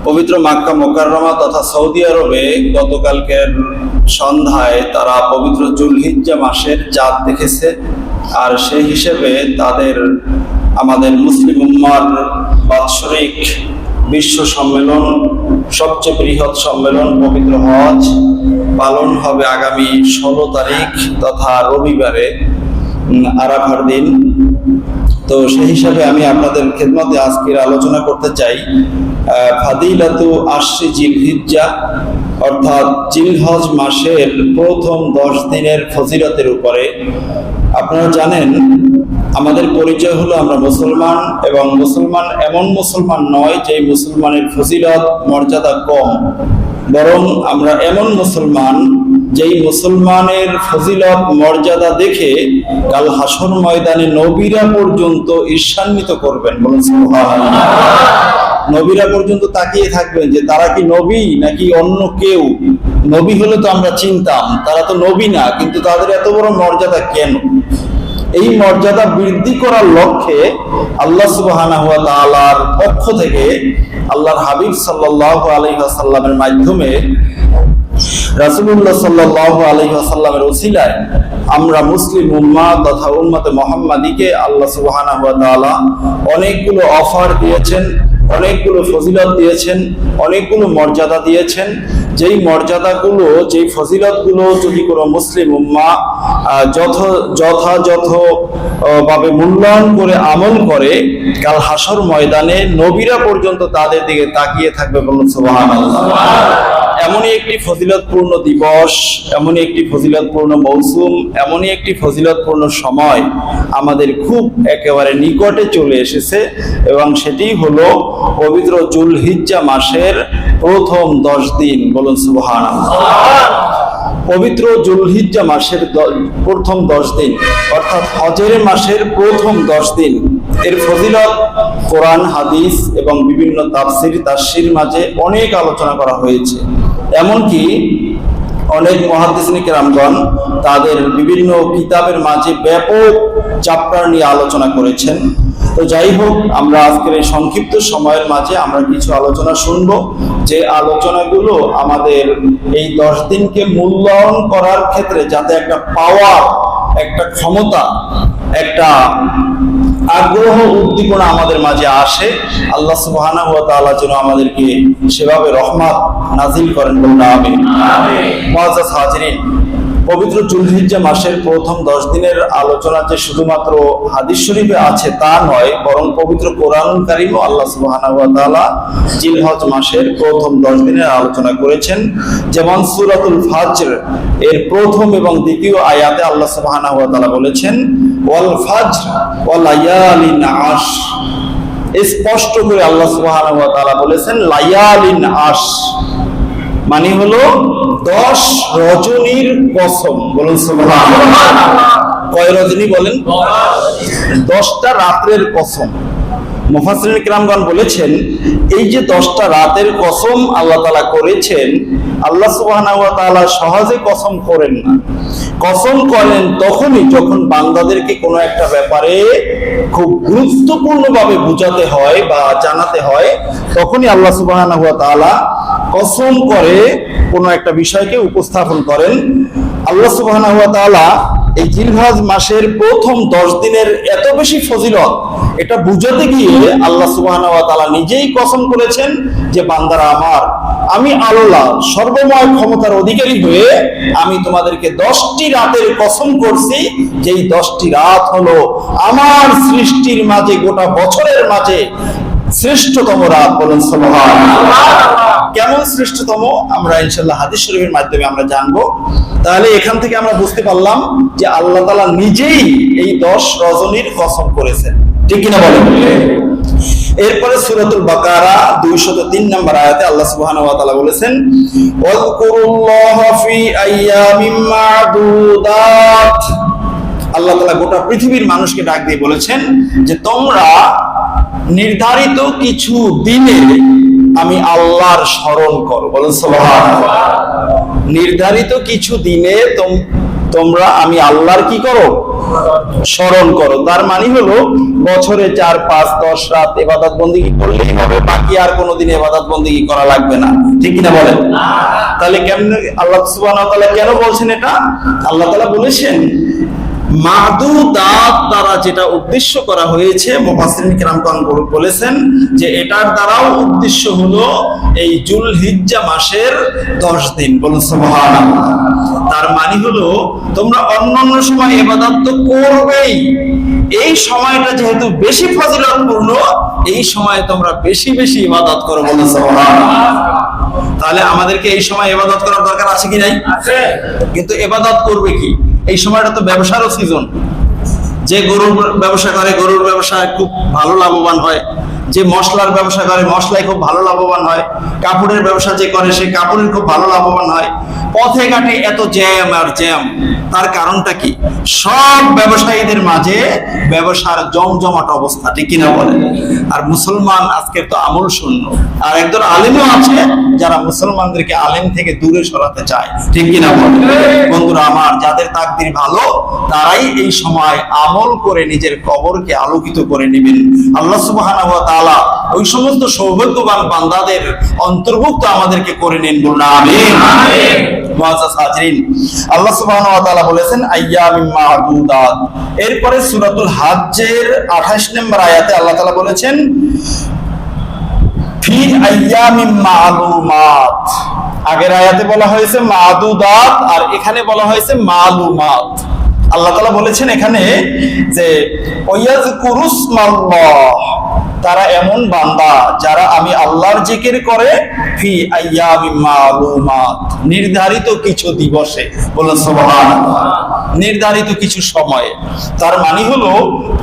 পবিত্র মক্কা মুকাররমা তথা সৌদি আরবে গতকালকের সন্ধ্যায় তারা পবিত্র যুলহিজ্জা মাসের চাঁদ দেখেছে। আর সেই হিসেবে আমাদের মুসলিম উম্মার বাৎসরিক বিশ্ব সম্মেলন, সবচেয়ে বৃহৎ সম্মেলন পবিত্র হজ পালন হবে আগামী 16 তারিখ তথা রবিবারে, আরাফার দিন। তো সেই হিসাবে আমি আপনাদের খেদমতে আজকের আলোচনা করতে চাই ফাদিলাতু আশরি জিলহিজ্জা, অর্থাৎ জিলহজ মাসের প্রথম 10 দিনের ফজিলতের উপরে। আপনারা জানেন আমাদের পরিচয় হলো আমরা মুসলমান, এবং মুসলমান এমন মুসলমান নয় যে মুসলমানের ফজিলত মর্যাদা কম, বরং আমরা এমন মুসলমান যেই মুসলমানের ফজিলত মর্যাদা দেখে কাল হাসর ময়দানে নবীরা পর্যন্ত ঈর্ষান্বিত করবেন। বলুন সুবহানাল্লাহ। নবীরা পর্যন্ত তাকিয়ে থাকবেন যে তারা কি নবী নাকি অন্য কেউ। নবী হলে তো আমরা চিনতাম, তারা তো নবী না, কিন্তু তাদের এত বড় মর্যাদা কেন? এই মর্যাদা বৃদ্ধি করার লক্ষ্যে আল্লাহ সুবহানাহু ওয়া তাআলার পক্ষ থেকে আল্লাহর হাবিব সাল্লাল্লাহু আলাইহি ওয়াসাল্লামের মাধ্যমে রাসূলুল্লাহ সাল্লাল্লাহু আলাইহি ওয়াসাল্লামের ওসিলায় আমরা মুসলিম উম্মাহ তথা উম্মতে মুহাম্মাদিকে আল্লাহ সুবহানাহু ওয়া তাআলা অনেকগুলো অফার দিয়েছেন, অনেকগুলো ফজিলত দিয়েছেন, অনেকগুলো মর্যাদা দিয়েছেন। যেই মর্যাদাগুলো, যেই ফজিলতগুলো যদি কোনো মুসলিম উম্মাহ যথাযথ ভাবে মূল্যায়ন করে আমল করে, কাল হাসর ময়দানে নবীরা পর্যন্ত তাদের দিকে তাকিয়ে থাকবে। বলুন সুবহানাল্লাহ। এমনই একটি ফজিলতপূর্ণ দিবস, এমনই একটি ফজিলতপূর্ণ মৌসুম, এমনই একটি ফজিলতপূর্ণ সময় আমাদের খুব একেবারে নিকটে চলে এসেছে, এবং সেটি হলো পবিত্র যুলহিজ্জা মাসের প্রথম 10 দিন। বলুন সুবহানাল্লাহ। পবিত্র যুলহিজ্জা মাসের প্রথম 10 দিন, অর্থাৎ হজের মাসের প্রথম 10 দিন, এর ফজিলত কোরআন, হাদিস এবং বিভিন্ন তাফসির মাঝে অনেক আলোচনা করা হয়েছে। এমনকি অনেক মুহাদ্দিসিন কিরামগণ তাদের বিভিন্ন কিতাবের মাঝে ব্যাপক চ্যাপ্টার নিয়ে আলোচনা করেছেন। তো যাই হোক, আমরা আজকের এই সংক্ষিপ্ত সময়ের মাঝে আমরা কিছু আলোচনা শুনব, যে আলোচনাগুলো আমাদের এই 10 দিনকে মূল্যায়ন করার ক্ষেত্রে যাতে একটা পাওয়ার, একটা ক্ষমতা, একটা আগ্রহ, উদ্দীপনা আমাদের মাঝে আসে, আল্লাহ সুবহানাহু ওয়া তাআলা যেন আমাদেরকে সেভাবে রহমত নাজিল করেন। বলুন আমিন। মুআজ্জাজ হাজিরিন, পবিত্র যুলহিজ্জা মাসের প্রথম 10 দিনের আলোচনা যে শুধুমাত্র হাদিস শরীফে আছে তা নয়, বরং পবিত্র কোরআনুল কারীমও আল্লাহ সুবহানাহু ওয়া তাআলা জিলহজ মাসের প্রথম 10 দিনের আলোচনা করেছেন। যেমন সূরাতুল ফাজর এর প্রথম এবং দ্বিতীয় আয়াতে আল্লাহ সুবহানাহু ওয়া তাআলা বলেছেন ওয়াল ফাজর ওয়া লায়ালিন আশর। স্পষ্ট করে আল্লাহ সুবহানাহু ওয়া তাআলা বলেছেন লায়ালিন আশর, মানে হলো 10 রজনীর কসম। বলুন সুবহানাল্লাহ। কয় রজনী বলেন? 10টা রাতের কসম। মুফাসসিরিন কিরামগণ বলেছেন এই যে 10টা রাতের কসম আল্লাহ তাআলা করেছেন, আল্লাহ সুবহানাহু ওয়া তাআলা সহজে কসম করেন না। কসম করেন তখনই যখন বান্দাদেরকে কোনো একটা ব্যাপারে খুব গুরুত্বপূর্ণভাবে বোঝাতে হয় বা জানাতে হয়, তখনই আল্লাহ সুবহানাহু ওয়া তাআলা কসম করে কোনো একটা বিষয়কে উপস্থাপন করেন। আল্লাহ সুবহানাহু ওয়া তাআলা এই জিলহজ মাসের প্রথম 10 দিনের এত বেশি ফজিলত, এটা বুঝাতে গিয়ে আল্লাহ সুবহানাহু ওয়া তাআলা নিজেই কসম করেছেন যে বান্দারা আমার, আমি আল্লাহ সর্বময় ক্ষমতার অধিকারী হয়ে আমি তোমাদেরকে 10টি রাতের কসম করছি, যেই 10টি রাত হলো আমার সৃষ্টির মাঝে, গোটা বছরের মাঝে শ্রেষ্ঠতম রাত। বলুন সুবহানাল্লাহ। কেমন শ্রেষ্ঠতম আমরা ইনশাআল্লাহ হাদিস শরীফের মাধ্যমে আমরা জানবো। তাহলে এখান থেকে আমরা বুঝতে পারলাম যে আল্লাহ তাআলা নিজেই এই 10 রজনীর কসম করেছেন, ঠিক কিনা বলেন? এরপরে সূরাতুল বাকারা 203 নম্বর আয়াতে আল্লাহ সুবহানাহু ওয়া তাআলা বলেছেন ওয়াযকুরুল্লাহা ফি আইয়ামিম মা'দুদাত। আল্লাহ তাআলা গোটা পৃথিবীর মানুষকে ডাক দিয়ে বলেছেন যে তোমরা নির্ধারিত কিছু দিনে আমি আল্লাহর স্মরণ করো। বলুন সুবহানাল্লাহ। নির্ধারিত কিছু দিনে তোমরা আমি আল্লাহর কি করো? স্মরণ করো। তার মানে হলো বছরে 4, 5, 10 রাত ইবাদত বন্দেগী করলেই হবে, বাকি আর কোনোদিন ইবাদত বন্দেগী করা লাগবে না, ঠিক কিনা বলেন? তাহলে কেমনে আল্লাহ সুবহানাহু ওয়া তাআলা কেন বলছেন এটা? আল্লাহ তাআলা বলেছেন মাদুদাত দ্বারা যেটা উদ্দেশ্য করা হয়েছে, মুফাসসিরিন কিরামগণ বলেছেন যে এটার দ্বারাও উদ্দেশ্য হলো এই যুলহিজ্জা মাসের 10 দিন। বলুন সুবহানাল্লাহ। তার মানে হলো তোমরা অন্যান্য সময় ইবাদত তো করবেই, এই সময়টা যেহেতু বেশি ফজিলতপূর্ণ, এই সময়ে তোমরা বেশি বেশি ইবাদত করো। বলুন সুবহানাল্লাহ। তাহলে আমাদেরকে এই সময় ইবাদত করার দরকার আছে কি নাই? আছে। কিন্তু ইবাদত করবে কি? এই সময়টা তো ব্যবসারও সিজন। যে গরুর ব্যবসা করে গরুর ব্যবসায় খুব ভালো লাভবান হয়, যে মশলার ব্যবসা করে মশলায় খুব ভালো লাভবান হয়, কাপড়ের ব্যবসা যে করে সে কাপড়ের খুব ভালো লাভবান হয়। পথে ঘাটে এত জ্যাম আর জ্যাম, তার কারণটা কি? সব ব্যবসায়ীদের মাঝে ব্যবসার জমজমাট অবস্থা, ঠিক কিনা বলেন? আর মুসলমান আজকের তো আমল শূন্য। আর একজন আলেমও আছে যারা মুসলমানদেরকে আলেম থেকে দূরে সরাতে চায়, ঠিক কিনা বলেন? বন্ধুরা আমার, যাদের তাকদীর ভালো তারাই এই সময় আমল করে নিজের কবরকে আলোকিত করে নেবেন। আল্লাহ সুবহানাহু ওয়া তাআলা ওই সমস্ত সৌভাগ্যবান বান্দাদের অন্তর্ভুক্ত আমাদেরকে করে নেন, বলুন আমিন। আমিন। মুআজ্জাজ হাজিরিন, আল্লাহ সুবহানাহু ওয়া তাআলা বলেছেন আইয়ামিন মা'দুদাত। এরপরে সূরাতুল হজ্জের 28 নম্বর আয়াতে আল্লাহ তাআলা বলেছেন ফি আইয়ামিন মা'লুমাত। আগের আয়াতে বলা হয়েছে মা'দুদাত আর এখানে বলা হয়েছে মা'লুমাত। আল্লাহ তাআলা বলেছেন এখানে যে ওয়ায়াযকুরুসমাল্লাহ, তারা এমন বান্দা যারা আমি আল্লাহর জিকির করে ফি আইয়ামিন মা'লুমাত, নির্ধারিত কিছু দিবসে। বলুন সুবহানাল্লাহ। নির্ধারিত কিছু সময়ে। তার মানে হলো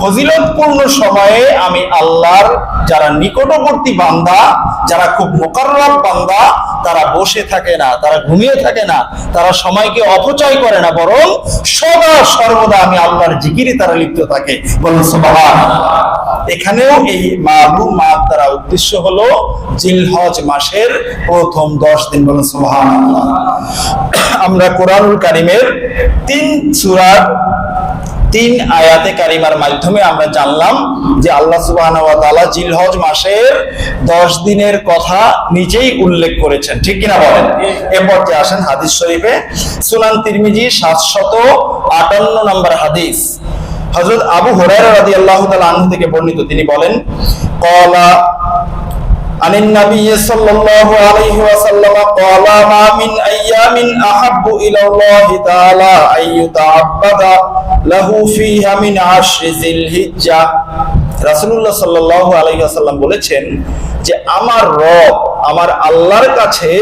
ফজিলতপূর্ণ সময়ে আমি আল্লাহর যারা নিকটবর্তী বান্দা, যারা খুব মুকাররব বান্দা, তারা বসে থাকে না, তারা ঘুমিয়ে থাকে না, তারা সময়কে অপচয় করে না, বরং সদা সর্বদা আমি আল্লাহর জিকিরে তারা লিপ্ত থাকে। বলুন সুবহানাল্লাহ। এখানেও এই মা'লুমাত দ্বারা উদ্দেশ্য হলো জিলহজ মাসের প্রথম 10 দিন। বলুন সুবহানাল্লাহ। আমরা কোরআনুল কারীমের 3 সূরার 3 আয়াতে কারিমার মাধ্যমে আমরা জানলাম যে আল্লাহ সুবহানাহু ওয়া তাআলা জিলহজ মাসের 10 দিনের কথা নিজেই উল্লেখ করেছেন, ঠিক কিনা বলেন? এরপর যে আসেন হাদিস শরীফে, সুনান তিরমিজি 758 নম্বর হাদিস, হযরত আবু হুরায়রা রাদিয়াল্লাহু তাআলা আনহু থেকে বর্ণিত, তিনি বলেন ক্বালা আনিন নবী সাল্লাল্লাহু আলাইহি ওয়াসাল্লাম ক্বালা মা মিন আইয়ামিন আহাব্বু ইলাল্লাহি তাআলা আইয়ুতাআব্বাদা লাহু ফিহা মিন আশরি যিলহিজ্জা। রাসূলুল্লাহ সাল্লাল্লাহু আলাইহি ওয়াসাল্লাম বলেছেন যে আমার রব, আমার আল্লাহর কাছে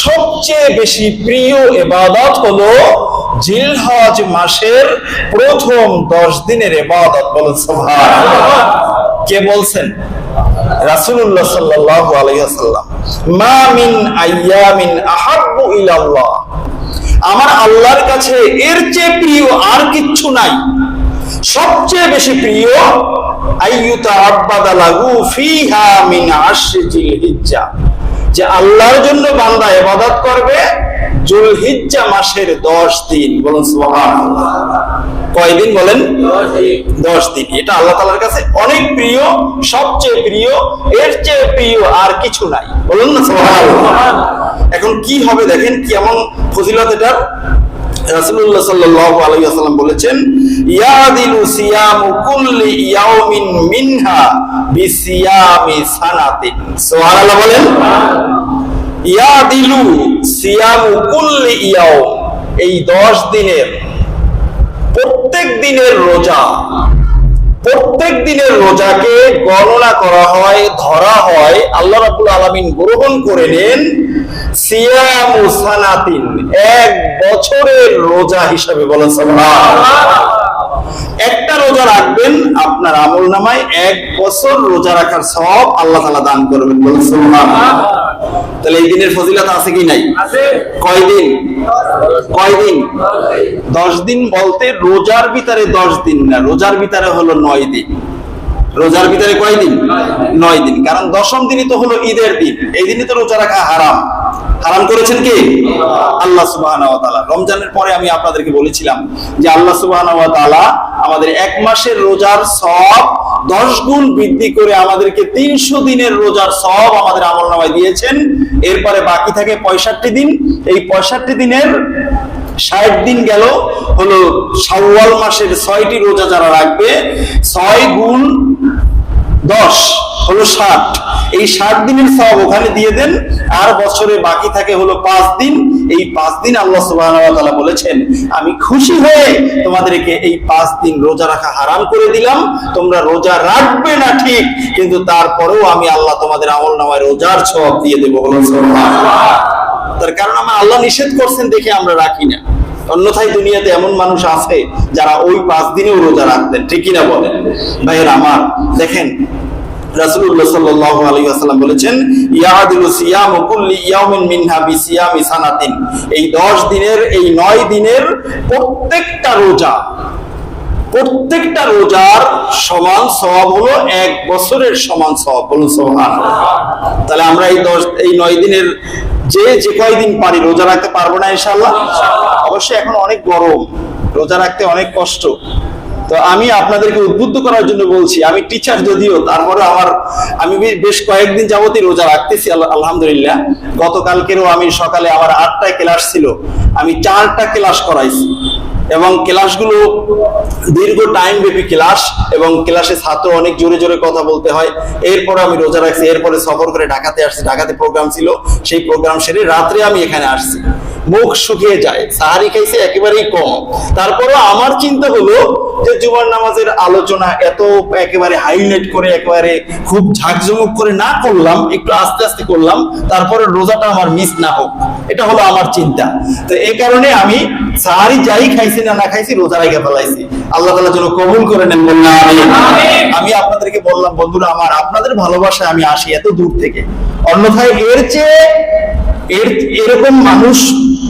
সবচেয়ে বেশি প্রিয় ইবাদত হলো জিলহজ মাসের প্রথম 10 দিনের ইবাদত। বলুন সুবহানাল্লাহ। কে বলছেন? রাসূলুল্লাহ সাল্লাল্লাহু আলাইহি ওয়াসাল্লাম। মা মিন আইয়ামিন আহাব্বু ইলাল্লাহ, আমার আল্লাহর কাছে এর চেয়ে প্রিয় আর কিচ্ছু নাই, সবচেয়ে বেশি প্রিয় আইয়ুতাআব্বাদা লাহু ফিহা মিন আশরি যিলহিজ্জা, যে আল্লাহর জন্য বান্দা ইবাদত করবে যুলহিজ্জা মাসের 10 দিন। বলুন সুবহানাল্লাহ। কয় দিন বলেন? 10 দিন। এটা আল্লাহ তাআলার কাছে অনেক প্রিয়, সবচেয়ে প্রিয়, এর চেয়ে প্রিয় আর কিছু নাই। বলুন না সুবহানাল্লাহ। এখন কি হবে দেখেন কেমন ফজিলত এটা। রাসূলুল্লাহ সাল্লাল্লাহু আলাইহি ওয়াসাল্লাম বলেছেন ইয়াদিলু সিয়ামু কুল্লি ইয়াউমিন মিনহা বিসিয়ামি সানাতিন। সুবহানাল্লাহ বলেন। ইয়াদিলু সিয়ামু কুল্লি ইয়াউম, এই 10 দিনের প্রত্যেক দিনের রোজা, প্রত্যেক দিনের রোজাকে গণনা করা হয়, ধরা হয়, আল্লাহ রাব্বুল আলামিন গ্রহণ করে নেন সিয়ামু সানাতিন, 1 বছরের রোজা হিসাবে। বলেন সুবহানাল্লাহ। একটা রোজা রাখবেন, আপনার আমলনামায় 1 বছর রোজা রাখার সওয়াব আল্লাহ তাআলা দান করবেন। বলেন সুবহানাল্লাহ। তাহলে এই দিনের ফজিলত আছে কি নাই? আছে। কয় দিন? 10 দিন বলতে রোজার ভিতরে 10 দিন না, রোজার ভিতরে হলো 9 দিন। রোজার ভিতরে কয় দিন? 9 দিন। কারণ 10ম দিনই তো হলো ঈদের দিন, এই দিনে তো রোজা রাখা হারাম। হারাম করেছেন কি? আল্লাহ সুবহানাহু ওয়া তাআলা। রমজানের পরে আমি আপনাদেরকে বলেছিলাম যে আল্লাহ সুবহানাহু ওয়া তাআলা আমাদের এক মাসের রোজার সওয়াব 10 গুণ বৃদ্ধি করে আমাদেরকে 300 দিনের রোজার সওয়াব আমাদের আমলনামায় দিয়েছেন। এরপরে বাকি থাকে 65 দিন। এই 65 দিনের 60 দিন গেল হলো শাওয়াল মাসের 6টি রোজা যারা রাখবে, 6 গুণ 10 হলো 60। এই 60 দিনের সওয়াব ওখানে দিয়ে দেন। আর বছরে বাকি থাকে হলো 5 দিন। এই 5 দিন আল্লাহ সুবহানাহু ওয়া তাআলা বলেছেন আমি খুশি হয়ে তোমাদেরকে এই 5 দিন রোজা রাখা হারাম করে দিলাম। তোমরা রোজা রাখবে না ঠিক, কিন্তু তারপরেও আমি আল্লাহ তোমাদের আমলনামায় রোজার সওয়াব দিয়ে দেব। বলুন সুবহানাল্লাহ। তার কারণ আমার আল্লাহ নিষেধ করছেন দেখে আমরা রাখি না। অন্যথায় দুনিয়াতে এমন মানুষ আছে যারা ওই 5 দিনেও রোজা রাখতেন, ঠিক কিনা বলেন? ভাইয়েরা আমার, দেখেন রাসূলুল্লাহ সাল্লাল্লাহু আলাইহি ওয়াসাল্লাম বলেছেন ইয়াদিলু সিয়ামু কুল্লি ইয়াউমিন মিনহা বিসিয়ামি সানাতিন। এই 10 দিনের, এই 9 দিনের প্রত্যেকটা রোজার সমান সওয়াব হলো 1 বছরের সমান সওয়াব। বলুন সুবহানাল্লাহ। তাহলে আমরা এই 9 দিনের যে কয়দিন পারি রোজা রাখতে পারবো না ইনশাআল্লাহ? অবশ্যই এখন অনেক গরম, রোজা রাখতে অনেক কষ্ট। তো আমি আপনাদেরকে উদ্বুদ্ধ করার জন্য বলছি, আমি টিচার যদিও, তারপরে আমি বেশ কয়েকদিন যাবতই রোজা রাখতেছি আলহামদুলিল্লাহ। গতকালকেরও আমি সকালে আমার 8টায় ক্লাস ছিল, আমি 4টা ক্লাস করাইছি এবং ক্লাসগুলো দীর্ঘ টাইম ব্যাপী ক্লাস এবং ক্লাসে ছাত্র অনেক জোরে জোরে কথা বলতে হয়। এরপরে আমি রোজা রাখছি, এরপরে সফর করে ঢাকাতে আসছি, ঢাকাতে প্রোগ্রাম ছিল, সেই প্রোগ্রাম সেরে রাত্রে আমি এখানে আসছি। মুখ শুকিয়ে যায়, সাহারি খাইছে একেবারেই কম। তারপরেও আমার চিন্তা হলো যে জুমার নামাজের আলোচনা এত একেবারে হাইলাইট করে একেবারে খুব ঝাঁকজমক করে না করলাম, একটু আস্তে আস্তে করলাম, তারপরে রোজাটা আমার মিস না হোক, এটা হলো আমার চিন্তা। তো এই কারণে আমি সাহারি যাই খাইছি না খাইছি রোজা রেখে ফেলাইছি। আল্লাহ তাআলা যেন কবুল করে নেন, বললাম আমিন। আমি আপনাদেরকে বললাম বন্ধুরা আমার, আপনাদের ভালোবাসায় আমি আসি এত দূর থেকে, অন্যথায় এরকম মানুষ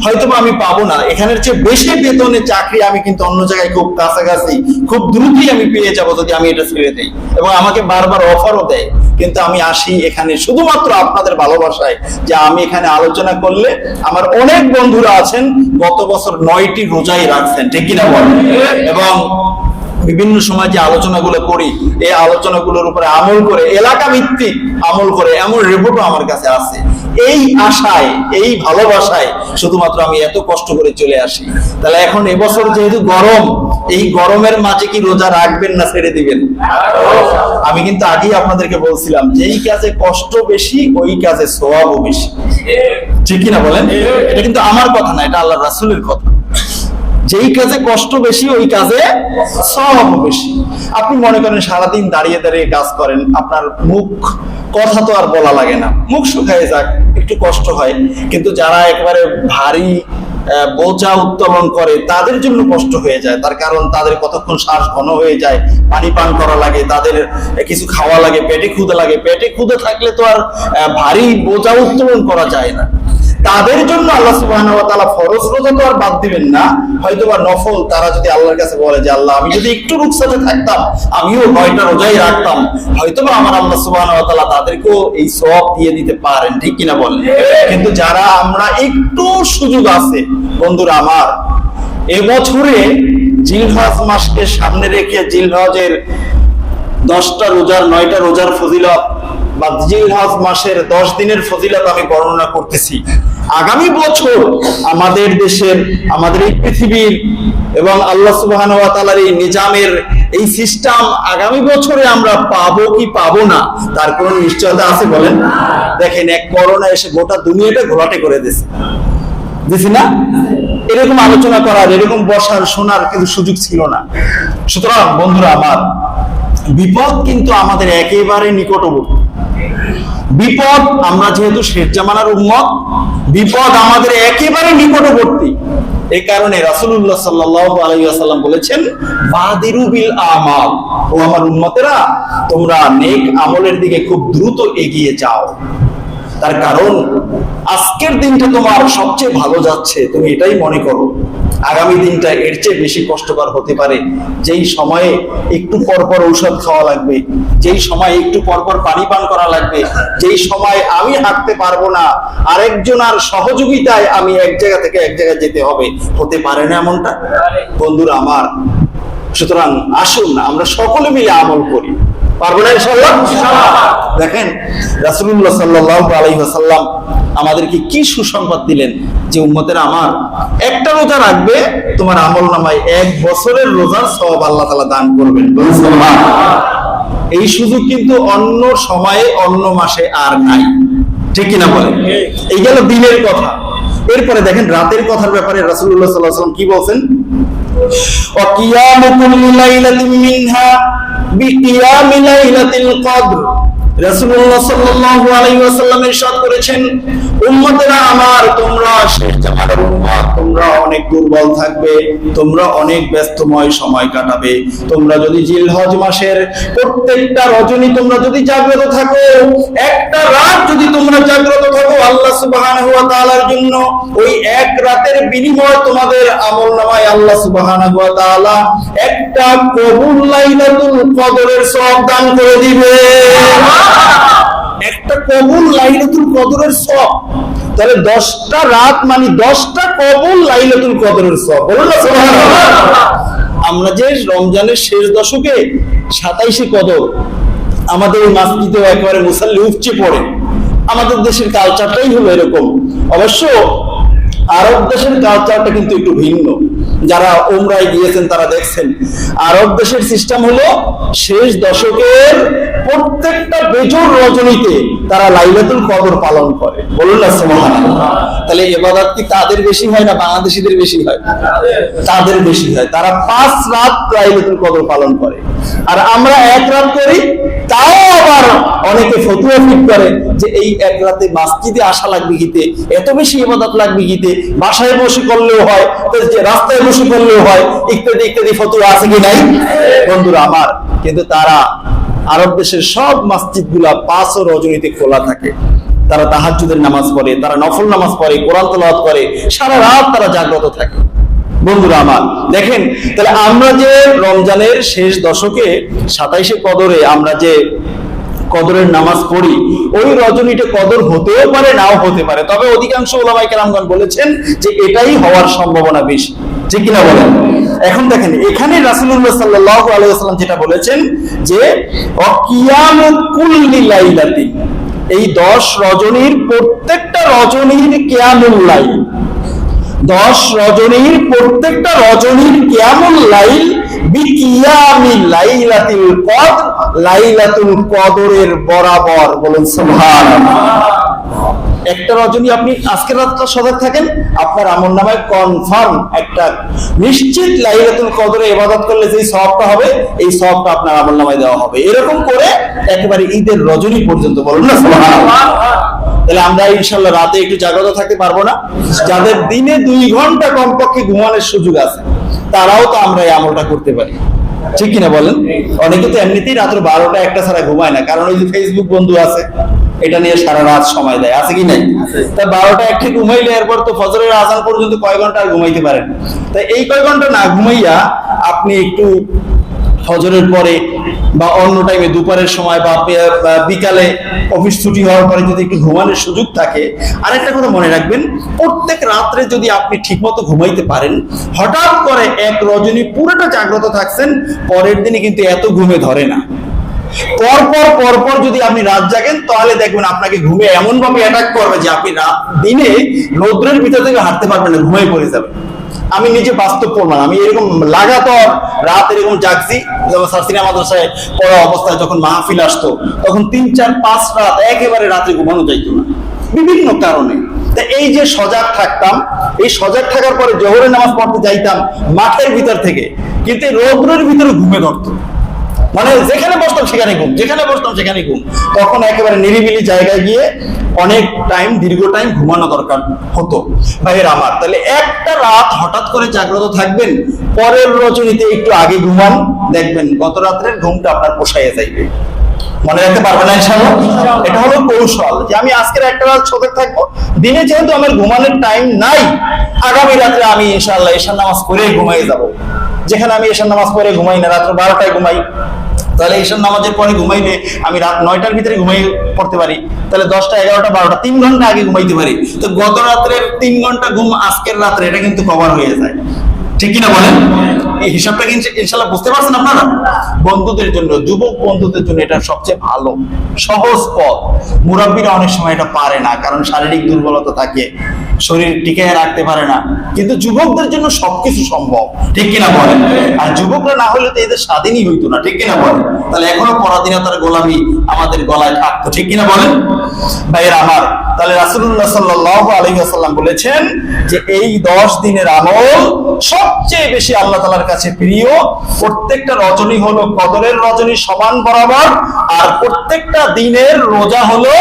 হয়তো আমি পাবো না। এখানের চেয়ে বেশি বেতনে চাকরি আমি কিন্তু অন্য জায়গায় খুব কাছাকাছি, খুব দ্রুতই আমি পেয়ে যাবো যদি আমি এটা ছেড়ে দেই, এবং আমাকে বারবার অফারও দেয়। কিন্তু আমি আসি এখানে শুধুমাত্র আপনাদের ভালোবাসায়, যে আমি এখানে আলোচনা করলে আমার অনেক বন্ধুরা আছেন গত বছর 9টি রোজাই রাখছেন, ঠিক কিনা বলেন? এবং বিভিন্ন সময় যে আলোচনাগুলো করি, এই আলোচনাগুলোর উপরে আমল করে, এলাকা ভিত্তিক আমল করে, এমন রিপোর্টও আমার কাছে আছে। এই আশায়, এই ভালোবাসায় শুধুমাত্র আমি এত কষ্ট করে চলে আসি। তাহলে এখন এবছর যেহেতু গরম, এই গরমের মাঝে কি রোজা রাখবেন না ছেড়ে দিবেন? আমি কিন্তু আগেই আপনাদেরকে বলছিলাম, যেই কাজে কষ্ট বেশি ওই কাজে সওয়াবও বেশি, ঠিক কিনা বলেন? এটা কিন্তু আমার কথা না, এটা আল্লাহর রাসূলের কথা। যেই কাজে কষ্ট বেশি ওই কাজে সওয়াব বেশি। আপনি মনে করেন সারাদিন দাঁড়িয়ে দাঁড়িয়ে কাজ করেন, আপনার মুখ কথা তো আর বলা লাগে না, মুখ শুকায় যাক, একটু কষ্ট হয়। কিন্তু যারা একেবারে ভারী বোঝা উত্তোলন করে তাদের জন্য কষ্ট হয়ে যায়। তার কারণ তাদের কতক্ষণ শ্বাস ঘন হয়ে যায়, পানি পান করা লাগে, তাদের কিছু খাওয়া লাগে, পেটে ক্ষুধা লাগে। পেটে ক্ষুধা থাকলে তো আর ভারী বোঝা উত্তোলন করা যায় না। তাদের জন্য আল্লাহ সুবহানাহু ওয়া তাআলা ফরজ রোজা তো আর বাদ দিবেন না, হয়তোবা নফল তারা যদি আল্লাহর কাছে বলে যে আল্লাহ আমি যদি একটু রুখসাতে থাকতাম, আমিও 9টা রোজাই রাখতাম, হয়তোবা আমার আল্লাহ সুবহানাহু ওয়া তাআলা তাদেরকেও এই সওয়াব দিয়ে দিতে পারেন, ঠিক কিনা বলেন? কিন্তু যারা আমরা একটু সুযোগ আছে বন্ধুরা আমার, এবছরে জিলহজ মাসকে সামনে রেখে জিলহজের 10টা রোজার 9টা রোজার ফজিলত বা জিলহজ মাসের 10 দিনের ফজিলত আমি বর্ণনা করতেছি। আগামী বছর আমাদের দেশের, আমাদের এই পৃথিবীর এবং আল্লাহ সুবহানাহু ওয়া তাআলার এই নিজামের এই সিস্টেম আগামী বছরে আমরা পাবো কি পাবো না তার কোনো নিশ্চয়তা আছে বলেন? দেখেন, এক করোনা এসে গোটা দুনিয়াটা ঘোলাটে করে দিছি না? এরকম আলোচনা করার, এরকম বসার, শোনার কিন্তু সুযোগ ছিল না। সুতরাং বন্ধুরা আমার, বিপদ কিন্তু আমাদের একেবারে নিকটবর্তী। বিপদ, আমরা যেহেতু শেষ জামানার উম্মত, বিপদ আমাদের একেবারে নিকটবর্তী। এই কারণে রাসূলুল্লাহ সাল্লাল্লাহু আলাইহি ওয়াসাল্লাম বলেছেন, বাদিরু বিল আমাল, ও আমার উম্মতেরা তোমরা নেক আমলের দিকে খুব দ্রুত এগিয়ে যাও। তার কারণ আজকের দিনটা তোমার সবচেয়ে ভালো যাচ্ছে, তুমি এটাই মনে করো। আগামী দিনটা এর চেয়ে বেশি কষ্টকর হতে পারে। যেই সময়ে একটু পর পর ঔষধ খাওয়া লাগবে, যেই সময় একটু পর পর পানি পান করা লাগবে, যেই সময় আমি হাঁটতে পারবো না, আরেকজন আর সহযোগিতায় আমি এক জায়গা থেকে এক জায়গায় যেতে হবে, হতে পারে না এমনটা বন্ধুরা আমার। সুতরাং আসুন আমরা সকলে মিলে আমল করি, পারবো না ইনশাআল্লাহ? দেখেন রাসূলুল্লাহ সাল্লাল্লাহু আলাইহি ওয়াসাল্লাম আমাদেরকে কি সুসংবাদ দিলেন যে উম্মতেরা আমার, একটা রোজা রাখবে তোমার আমলনামায় 1 বছরের রোজার সওয়াব আল্লাহ তাআলা দান করবেন। এই সুযোগ কিন্তু অন্য সময়ে অন্য মাসে আর নাই, ঠিক কিনা বলেন? এই গেল দিনের কথা। এরপরে দেখেন রাতের কথার ব্যাপারে রাসূলুল্লাহ সাল্লাল্লাহু আলাইহি ওয়াসাল্লাম কি বলছেন? وقيام كل ليلة منها بقيام ليلة القدر। রাসূলুল্লাহ সাল্লাল্লাহু আলাইহি ওয়াসাল্লাম ইরশাদ করেছেন, উম্মতেরা আমার, তোমরা শেষ জামানার উম্মত, তোমরা অনেক দুর্বল থাকবে, তোমরা অনেক ব্যস্তময় সময় কাটাবে। তোমরা যদি জিলহজ মাসের প্রত্যেকটা রজনী তোমরা যদি জাগ্রত থাকো, একটা রাত যদি তোমরা জাগ্রত থাকো আল্লাহ সুবহানাহু ওয়া তাআলার জন্য, ওই এক রাতের বিনিময়ে তোমাদের আমলনামায় আল্লাহ সুবহানাহু ওয়া তাআলা একটা কবুল লাইলাতুল কদরের সওয়াব দান করে দিবে। একটা কবুল লাইলাতুল কদরের সওয়াব, তাহলে 10টা রাত মানে 10টা কবুল লাইলাতুল কদরের সওয়াব। বলুন না সুবহানাল্লাহ। আমরা যে রমজানের শেষ দশকে 27শে কদর আমাদের এই মসজিদে একেবারে মুসাল্লি উপচে পড়ে, আমাদের দেশের কালচারটাই হলো এরকম। অবশ্য আরব দেশের কালচারটা কিন্তু একটু ভিন্ন। যারা উমরায় গিয়েছেন তারা দেখছেন আরব দেশের সিস্টেম হলো শেষ দশকের প্রত্যেকটা বেজোর রজনীতে তারা লাইলাতুল কদর পালন করে। বলুন না সুবহানাল্লাহ। তাহলে ইবাদত কি তাদের বেশি হয় না বাংলাদেশীদের বেশি হয়? তাদের বেশি হয়। তারা 5 রাত লাইলাতুল কদর পালন করে, আর আমরা 1 রাত করি। তাও আবার অনেকে ফতোয়া ঠিক করে যে এই 1 রাতে মসজিদে আসা লাগবে গিতে, এত বেশি ইবাদত লাগবে গিতে, বাসায় বসে করলেও হয়, রাস্তায় বসে করলেও হয়, ইত্যাদি ইত্যাদি ফতোয়া আছে কি নাই বন্ধুরা আমার। কিন্তু তারা আরব দেশের সব মসজিদগুলা 5 রজনীতে খোলা থাকে। তারা তাহাজ্জুদের নামাজ পড়ে, তারা নফল নামাজ পড়ে, কোরআন তেলাওয়াত করে, সারা রাত তারা জাগ্রত থাকে। বন্ধুরা আমার দেখেন, তাহলে আমরা যে রমজানের শেষ দশকে 27শে কদরে আমরা যে কদরের নামাজ পড়ি, ওই রজনীতে কদর হতেও পারে নাও হতে পারে, তবে অধিকাংশ উলামায়ে কেরামগণ বলেছেন যে এটাই হওয়ার সম্ভাবনা বেশি, ঠিক কিনা বলেন? এখন দেখেন এখানে রাসূলুল্লাহ সাল্লাল্লাহু আলাইহি ওয়াসাল্লাম যেটা বলেছেন যে কিয়ামু কুল্লি লাইলাতিন, এই 10 রজনীর প্রত্যেকটা রজনীর কিয়ামুল লাইল, 10 রজনীর প্রত্যেকটা রজনীর কিয়ামুল লাইল বিকিয়ামি লাইলাতুল কদর, লাইলাতুল কদরের বরাবর। বলুন সুবহানাল্লাহ। একটা রজনী আপনি আজকের রাতটা সজাগ থাকেন, আপনার আমলনামায় কনফার্ম একটা নিশ্চিত লাইলাতুল কদরে ইবাদত করলে যে সওয়াবটা হবে, এই সওয়াবটা আপনার আমলনামায় দেওয়া হবে। এরকম করে একেবারে ঈদের রজনী পর্যন্ত। বলুন না সুবহানাল্লাহ। তাহলে আমরা ইনশাআল্লাহ রাতে একটু জাগ্রত থাকতে পারবো না? যাদের দিনে 2 ঘন্টা কমপক্ষে ঘুমানোর সুযোগ আছে তারাও তো আমরা এই আমলটা করতে পারি, ঠিক কিনা বলেন? অনেকে তো এমনিতেই রাত্র 12টা 1টা ছাড়া ঘুমায় না, কারণ ওই যে ফেসবুক বন্ধু আছে, এটা নিয়ে সারা রাত সময় দেয়, আছে কি নাই? তা 12টা 1টা ঘুমাইলে এরপর তো ফজরের আজান পর্যন্ত কয় ঘন্টা আর ঘুমাইতে পারেন? তাই এই কয় ঘন্টা না ঘুমাইয়া আপনি একটু ফজরের পরে বা অন্য টাইমে দুপুরের সময় বা বিকালে অফিস ছুটি হওয়ার পরে যদি একটু ঘুমানোর সুযোগ থাকে। আরেকটা কথা মনে রাখবেন, প্রত্যেক রাত্রে যদি আপনি ঠিকমতো ঘুমাইতে পারেন, হঠাৎ করে 1 রজনী পুরোটা জাগ্রত থাকছেন, পরের দিনে কিন্তু এত ঘুমে ধরে না। পরপর যদি আপনি রাত জাগেন, তাহলে দেখবেন আপনাকে ঘুমে এমন ভাবে অ্যাটাক করবে যে আপনি রাত দিনে রৌদ্রের ভিতর থেকে হাঁটতে পারবেন না, ঘুমিয়ে পড়ে যাবেন। আমি নিজে বাস্তব প্রমাণ, আমি এরকম লাগাতার রাত এরকম জাগছি। যেমন সারসিনা মাদ্রাসায় পড়া অবস্থায় যখন মাহফিল আসতো, তখন 3, 4, 5 রাত একেবারে রাতে ঘুমানো যাইতো না বিভিন্ন কারণে। তা এই যে সজাগ থাকতাম, এই সজাগ থাকার পরে জোহরের নামাজ পড়তে যাইতাম মাঠের ভিতর থেকে, কিন্তু রৌদ্রের ভিতরে ঘুমে ধরতো। মানে যেখানে বসতাম সেখানে ঘুম, যেখানে বসতাম সেখানে ঘুম। তখন একেবারে নিরিবিলি জায়গায় গিয়ে অনেক টাইম, দীর্ঘ টাইম ঘুমানো দরকার হতো। ভাইয়ের আমার, তাহলে একটা রাত হঠাৎ করে জাগ্রত থাকবেন, পরের রজনীতে একটু আগে ঘুমান, দেখবেন গত রাত্রের ঘুমটা আপনার পোষাইয়া যাইবে। মনে রাখতে পারবেন না ইনশাআল্লাহ? এটা হলো কৌশল যে আমি আজকের একটা রাত সজাগ থাকবো। দিনে যেহেতু আমার ঘুমানোর টাইম নাই, আগামী রাত্রে আমি ইনশাআল্লাহ এশার নামাজ পড়ে ঘুমাই যাব। যেখানে আমি এশার নামাজ পড়ে ঘুমাই না, রাত্র 12টায় ঘুমাই, তাহলে এশার নামাজের পরে ঘুমাইলে আমি রাত 9টার ভিতরে ঘুমাই পড়তে পারি, তাহলে 10টা 11টা 12টা 3 ঘন্টা আগে ঘুমাইতে পারি। তো গত রাত্রের 3 ঘন্টা ঘুম আজকের রাত্রে এটা কিন্তু কভার হয়ে যায়, ঠিক কিনা বলেন? এই হিসাবটা কিন্তু ইনশাআল্লাহ বুঝতে পারছেন আপনারা? বন্ধুদের জন্য, যুবক বন্ধুদের জন্য এটা সবচেয়ে ভালো সহজ পথ। মুরাব্বিরা অনেক সময় এটা পারে না, কারণ শারীরিক দুর্বলতা থাকে, শরীর টিকায় রাখতে পারে না, কিন্তু যুবকদের জন্য সবকিছু সম্ভব, ঠিক কিনা বলেন? আর যুবকরা না হলে তো এদের স্বাধীনই হইতো না, ঠিক কিনা বলেন? তাহলে এখনো পরাধীনতার গোলামি আমাদের গলায় থাকতো, ঠিক কিনা বলেন ভাইয়েরা আমার? তাহলে রাসূলুল্লাহ সাল্লাল্লাহু আলাইহি ওয়াসাল্লাম বলেছেন যে এই 10 দিনের আমল সবচেয়ে বেশি আল্লাহ তাআলার কাছে প্রিয়। প্রত্যেকটা রজনী হলো কদরের রজনী সমান বরাবর, আর প্রত্যেকটা দিনের রোজা হলো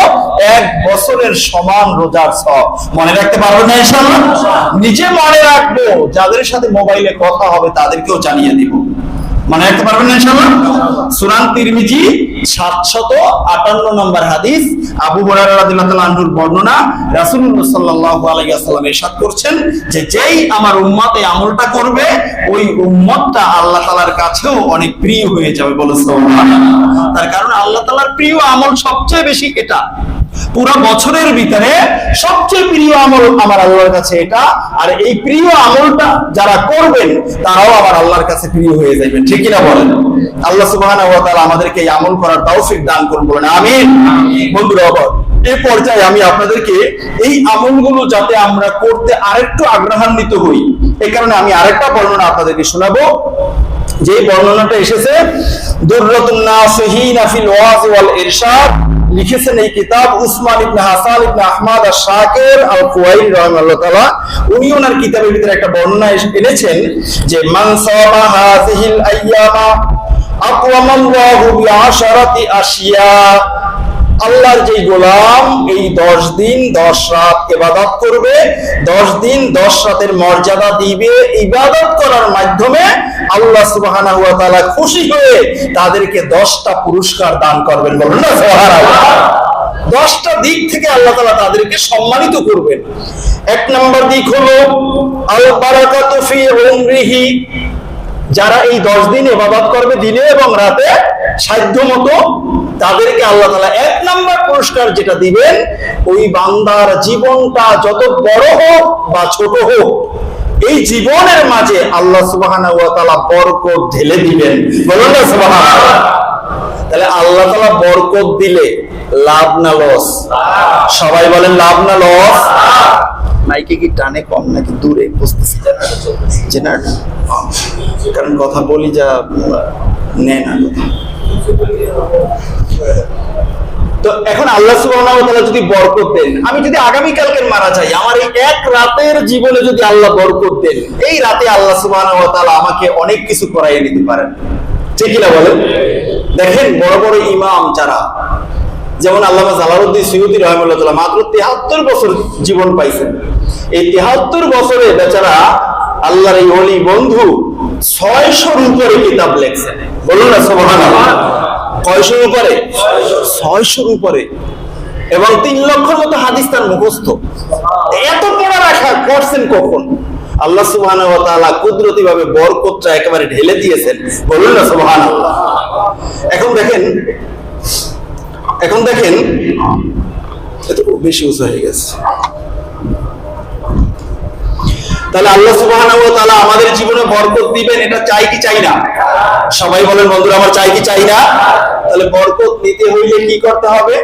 1 বছরের সমান রোজার সওয়াব। মনে রাখতে পারবেন না ইনশাআল্লাহ? নিজে মনে রাখবো, যাদের সাথে মোবাইলে কথা হবে তাদেরকেও জানিয়ে দিব। মনে রাখতে পারবেন না ইনশাআল্লাহ? সুনান তিরমিজি 758 নম্বর হাদিস, আবু হুরায়রা রাদিয়াল্লাহু তাআলা আনহুর বর্ণনা। রাসূলুল্লাহ সাল্লাল্লাহু আলাইহি ওয়াসাল্লাম ইরশাদ করছেন যে যেই আমার উম্মত এই আমলটা করবে, ওই উম্মতটা আল্লাহ তাআলার কাছেও অনেক প্রিয় হয়ে যাবে। বলো সুবহানাল্লাহ। তার কারণ আল্লাহ তাআলার প্রিয় আমল সবচেয়ে বেশি এটা। পুরো বছরের ভিতরে সবচেয়ে প্রিয় আমল আমার আল্লাহর কাছে এটা, আর এই প্রিয় আমলটা যারা করবেন তারাও আমার আল্লাহর কাছে প্রিয় হয়ে যাবেন, ঠিক কিনা বলেন? আল্লাহ সুবহানাহু ওয়া তাআলা আমাদেরকে এই আমল করার তৌফিক দান করুন, বলেন আমিন। বন্ধুরা, এই পর্যায়ে আমি আপনাদেরকে এই আমলগুলো যাতে আমরা করতে আরেকটু আগ্রহান্বিত হই, এই কারণে আমি আরেকটা বর্ণনা আপনাদেরকে শোনাবো। যে বর্ণনাটা এসেছে দুররাতুন নাসিহিন ফিল ওয়াজ ওয়াল ইরশাদ, লিখেছেন এই কিতাব উসমান ইবনে হাসান ইবনে আহমদ আশ-শাকির আল-কুওয়াইনি রাহিমাহুল্লাহ তাআলা। উনি ওনার কিতাবের ভিতরে একটা বর্ণনা এনেছেন যে মান সাওমা হাযিহিল আইয়ামা আকওয়ামাল্লাহু বিআশারাতি আশিয়া, আল্লাহর যে গোলাম এই 10 দিন 10 রাত ইবাদত করবে, 10 দিন 10 রাতের মর্যাদা দিবে, ইবাদত করার মাধ্যমে আল্লাহ সুবহানাহু ওয়া তাআলা খুশি হয়ে তাদেরকে 10টা পুরস্কার দান করবেন। বলুন না সুবহানাল্লাহ। 10টা দিক থেকে আল্লাহ তাআলা তাদেরকে সম্মানিত করবেন। 1 নম্বর দিক হলো আল বারাকাতু ফি উমরিহি, যারা এই 10 দিন ইবাদত করবে দিনে এবং রাতে সাধ্যমতো, তাদেরকে আল্লাহ তাআলা 1 নম্বর পুরস্কার যেটা দিবেন, ওই বান্দার জীবনটা যত বড় হোক বা ছোট হোক, এই জীবনের মাঝে আল্লাহ সুবহানাহু ওয়া তাআলা বরকত ঢেলে দিবেন। বলুন না সুবহানাল্লাহ। তাহলে আল্লাহ তাআলা বরকত দিলে লাভ না লস? সবাই বলেন লাভ না লস? মাইকে কি টানে কম নাকি দূরে বুঝতেছি জেনারেটর? কারণ কথা বলি যা নেয় না। তো এখন আল্লাহ সুবহানাহু ওয়া তাআলা যদি বরকত দেন, আমি যদি আগামী কালকে মারা যাই, আমার এই 1 রাতের জীবনে যদি আল্লাহ বরকত দেন, এই রাতে আল্লাহ সুবহানাহু ওয়া তাআলা আমাকে অনেক কিছু করাইয়ে দিতে পারেন, ঠিক কি না বলেন? দেখেন বড় বড় ইমাম যারা, যেমন আল্লামা জালালউদ্দিন সুয়ুতী রাহিমাহুল্লাহ তাআলা মাত্র 73 বছর জীবন পাইছেন। এই 73 বছরে বেচারা আল্লাহর এই ওলি বন্ধু 600-র উপরে কিতাব লিখছেন। বলুন না সুবহানাল্লাহ। কয়শোর উপরে? 600-র উপরে। এবং 3 লক্ষর মতো হাদিস তার মুখস্থ। এত পড়ালেখা করছেন কখন? আল্লাহ সুবহানাহু ওয়া তাআলা কুদরতি ভাবে বরকতটা একেবারে ঢেলে দিয়েছেন। বলুন না সুবহানাল্লাহ। এখন দেখেন এত বেশি উঁচু হয়ে গেছে। তাহলে আল্লাহ সুবহানাহু ওয়া তাআলা আমাদের জীবনে বরকত দিবেন, এটা চাই কি চাই না? সবাই বলেন বন্ধুরা, আমার চাই কি চাই না? তাহলে বরকত নিতে হইলে কি করতে হবে?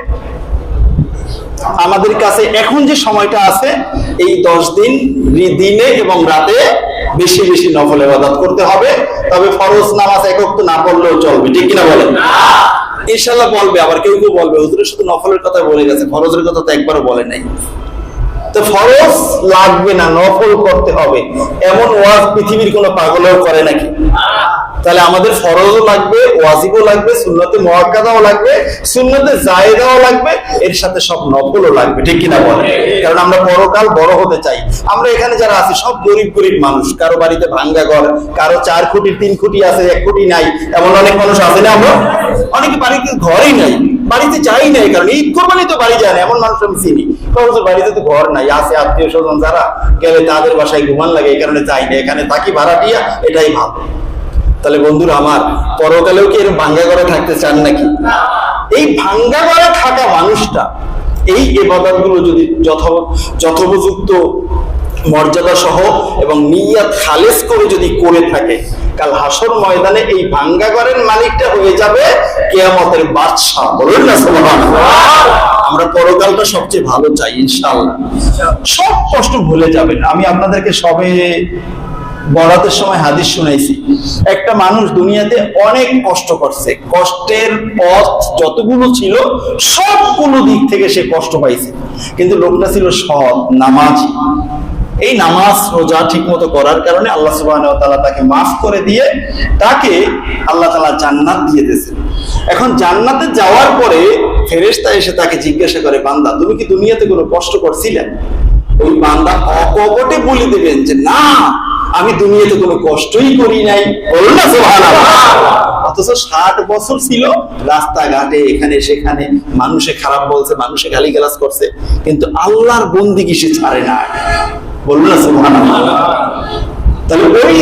আমাদের কাছে এখন যে সময়টা আছে, এই 10 দিন দিনে এবং রাতে বেশি বেশি নফল ইবাদত করতে হবে। তবে ফরজ নামাজ এক ওয়াক্ত না পড়লেও চলবে, ঠিক কিনা বলেন? ইনশাআল্লাহ বলবে। আবার কেউ কেউ বলবে হুজুরের শুধু নফলের কথা বলে গেছে, ফরজের কথা তো একবারও বলে নাই। তো ফরজ লাগবে না, নফল করতে হবে, এমন ওয়াজ পৃথিবীর কোনো পাগলও করে নাকি? তাহলে আমাদের ফরজও লাগবে, ওয়াজিবও লাগবে, সুন্নতে মুআক্কাদাও লাগবে, সুন্নতে জায়েদাও লাগবে, এর সাথে সব নফলও লাগবে, ঠিক কিনা বলেন? কারণ আমরা পরকাল বড় হতে চাই। আমরা এখানে যারা আছি সব গরিব গরিব মানুষ, কারো বাড়িতে ভাঙ্গা ঘর, কারো 4 খুঁটি 3 খুঁটি আছে, 1 খুঁটি নাই, এমন অনেক মানুষ আছে না? আমরা অনেকে বাড়িতে ঘরই নাই, বাড়িতে যাই না, কারণ ঈদ কোরবানি তো বাড়ি যায় না, এমন মানুষ আমি চিনি। বাড়িতে তো ঘর নাই, আছে আত্মীয় স্বজন যারা, গেলে তাদের বাসায় ঘুমান লাগে, এই কারণে যাই না, এখানে থাকি ভাড়া দিয়া, এটাই ভালো। তাহলে বন্ধুরা আমার, পরকালেও কি এরকম ভাঙ্গা ঘরে থাকতে চান নাকি? এই ভাঙ্গা ঘরে থাকা মানুষটা এই ইবাদত গুলো যদি যথোপযুক্ত মর্যাদা সহ এবং নিয়াত খালেস করে যদি করে থাকে, কাল হাসর ময়দানে এই ভাঙ্গা ঘরের মালিকটা হয়ে যাবে কিয়ামতের বাদশা। বলুন না সুবহানাল্লাহ। আমরা পরকালটা সবচেয়ে ভালো চাই ইনশাআল্লাহ। সব কষ্ট ভুলে যাবেন। আমি আপনাদেরকে সবে বরাতের সময় হাদিস শুনাইছি, একটা মানুষ দুনিয়াতে অনেক কষ্ট করছে, কষ্টের পথ যতগুলো ছিল সবগুলো দিক থেকে সে কষ্ট পাইছে, কিন্তু লোকটা ছিল সৎ, নামাজি। এই নামাজ রোজা ঠিক মতো করার কারণে আল্লাহ সুবহানাহু ওয়া তাআলা তাকে মাফ করে দিয়ে তাকে আল্লাহ তাআলা জান্নাত দিয়ে দিয়েছেন। এখন জান্নাতে যাওয়ার পরে ফেরেশতা এসে তাকে জিজ্ঞাসা করে, বান্দা তুমি কি দুনিয়াতে কোনো কষ্ট করছিলে? ওই বান্দা অকপটে বলে দেবেন যে না, আমি দুনিয়াতে কোনো কষ্টই করি নাই। বলুন না সুবহানাল্লাহ। অথচ 60 বছর ছিল রাস্তাঘাটে এখানে সেখানে মানুষে খারাপ বলছে, মানুষে গালিগালাজ করছে, কিন্তু আল্লাহর বন্দেগী সে ছাড়ে না। বলুন না সুবহানাল্লাহ। তাহলে ওই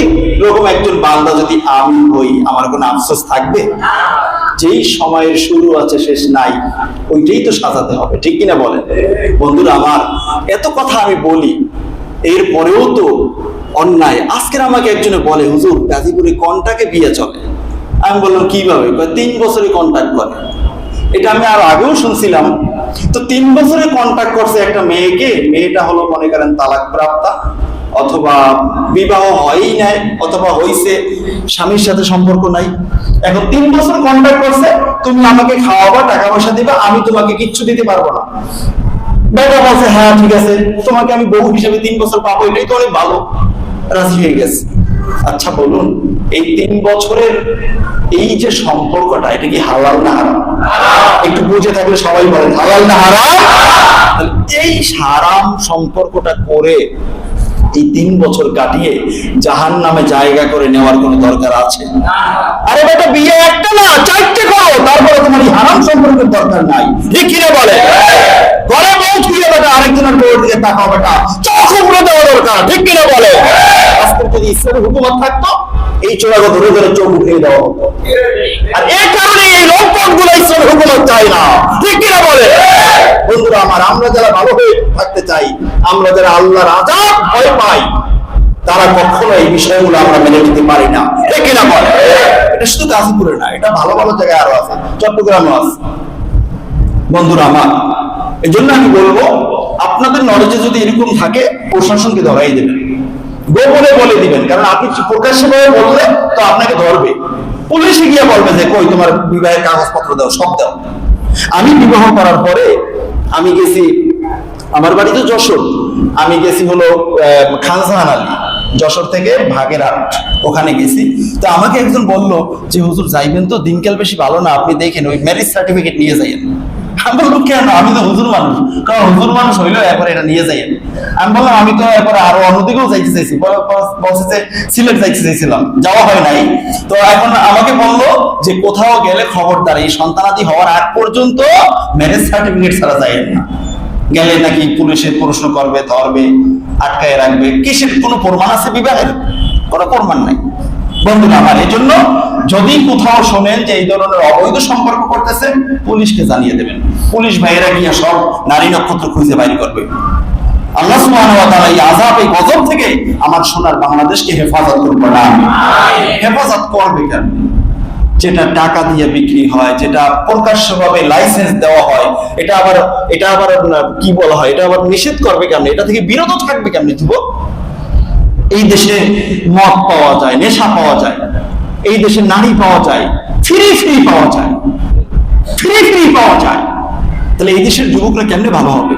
রকম একজন বান্দা যদি আমি হই, আমার কোনো আফসোস থাকবে? যেই সময়ের শুরু আছে শেষ নাই, ওইটাই তো সাজাতে হবে, ঠিক কিনা বলেন? বন্ধুরা আমার, এত কথা আমি বলি, এরপরেও তো অন্যায়। আজকের আমাকে একজনে বলে, হুজুর গাজীপুরে কন্টাকে বিয়ে চলে। আমি বললাম কিভাবে? 3 বছরে কন্ট্যাক্ট করে। এটা আমি আর আগেও শুনছিলাম। তো 3 বছরে কন্ট্যাক্ট করছে একটা মেয়েকে, মেয়েটা হলো মনে করেন তালাক প্রাপ্তা, অথবা বিবাহ হয়ই নাই, অথবা হইছে স্বামীর সাথে সম্পর্ক নাই। এখন 3 বছর কন্ট্যাক্ট করছে, তুমি আমাকে খাওয়াবা, টাকা পয়সা দিবা, আমি তোমাকে কিচ্ছু দিতে পারবো না। বেটা বলছে হ্যাঁ ঠিক আছে, তোমাকে আমি বউ হিসেবে 3 বছর পাবো, এটাই তো অনেক ভালো। রাজি হয়ে গেছে। আচ্ছা বলুন, এই 3 বছরের এই যে সম্পর্কটা, এটা কি হালাল না হারাম? একটু বুঝে থাকলে সবাই বলেন হালাল না হারাম? এই হারাম সম্পর্কটা করে এই 3 বছর কাটিয়ে জাহান্নামে জায়গা করে নেওয়ার কোনো দরকার আছে? আরে বেটা, বিয়ে একটা না 4টে করো, তারপরে তোমার এই হারাম সম্পর্কের দরকার নাই, ঠিক কিনা বলে? ঘরে বউ ছুঁয়ে বেটা আরেকজনের বউর দিকে তাকাও বেটা, চোখ উপড়ে দেওয়া দরকার, ঠিক কিনা বলে? আজকে যদি ইসলামের হুকুমত থাকতো, এই চোরাগো ধরে ধরে চোখ উঠিয়ে দেওয়া হতো। আর এই কারণে এই লম্পট গুলো ইসলামের হুকুমত চাই না, ঠিক কিনা বলে? বন্ধুরা আমার, আমরা যারা ভালো হয়ে থাকতে চাই, আমরা যারা আল্লাহর আযাব ভয় পাই, তারা কখনো এই বিষয়গুলো আমরা মেনে নিতে পারি না, ঠিক কিনা বলে? এটা শুধু গাজীপুরে না, এটা ভালো ভালো জায়গায় আরো আছে, চট্টগ্রামও আছে। বন্ধুরা আমার, এই জন্য আমি বলবো, আপনাদের নলেজে যদি এরকম থাকে, প্রশাসনকে ধরাই দেবেন, গোপনে বলে দিবেন, কারণ আপনি প্রকাশ্যে বললে তো আপনাকে ধরবে। পুলিশে গিয়ে বলবে যে কই তোমার বিবাহের কাগজপত্র দাও, সব দাও। আমি বিবাহ করার পরে আমি গেছি, আমার বাড়ি তো যশোর, আমি গেছি হলো খানজাহান আলী, যশোর থেকে ভাগেরহাট, ওখানে গেছি। তো আমাকে একজন বললো যে হুজুর যাইবেন তো, দিনকাল বেশি ভালো না, আপনি দেখেন ওই ম্যারেজ সার্টিফিকেট নিয়ে যাইয়েন। আমি বললাম কেন? আমি তো হুজুর মানুষ, কারণ হুজুর মানুষ হইলেও একবার এটা নিয়ে যাইয়েন। আমি বললাম আমি তো একবার আরো অন্যদিকেও যাইতে চাইছি, বলছে যে সিলেট যাইতে চাইছিলাম, যাওয়া হয় নাই। তো এখন আমাকে বললো যে কোথাও গেলে খবরদার এই সন্তানাদি হওয়ার আগ পর্যন্ত ম্যারেজ সার্টিফিকেট ছাড়া যাইয়েন না, গেলে নাকি পুলিশে প্রশ্ন করবে, ধরবে, আটকায় রাখবে। কিসের কোনো প্রমাণ আছে বিবাহের? কোনো প্রমাণ নাই। বন্ধুরা আমার, এই জন্য যদি কোথাও শোনেন যে এই ধরনের অবৈধ সম্পর্ক করতেছে, পুলিশকে জানিয়ে দেবেন। পুলিশ ভাইয়েরা গিয়ে সব নারী নক্ষত্র খুঁজে বাইর করবে। আল্লাহ সুবহানাহু ওয়া তাআলা এই আযাব, এই গজব থেকে আমার সোনার বাংলাদেশকে হেফাজত করবে না, হেফাজত করবে কেন? যেটা টাকা দিয়ে বিক্রি হয়, যেটা প্রকাশ্যভাবে লাইসেন্স দেওয়া হয়, এটা আবার কি বলা হয়, এটা আবার নিষেধ করবে কেন? এটা থেকে বিরত থাকবে কেমনে যুবক? এই দেশে মদ পাওয়া যায়, নেশা পাওয়া যায়, এই দেশে নারী পাওয়া যায়, ফ্রি পাওয়া যায়, ফ্রি পাওয়া যায়। তাহলে এই দেশের যুবকরা কেমনে ভালো হবে?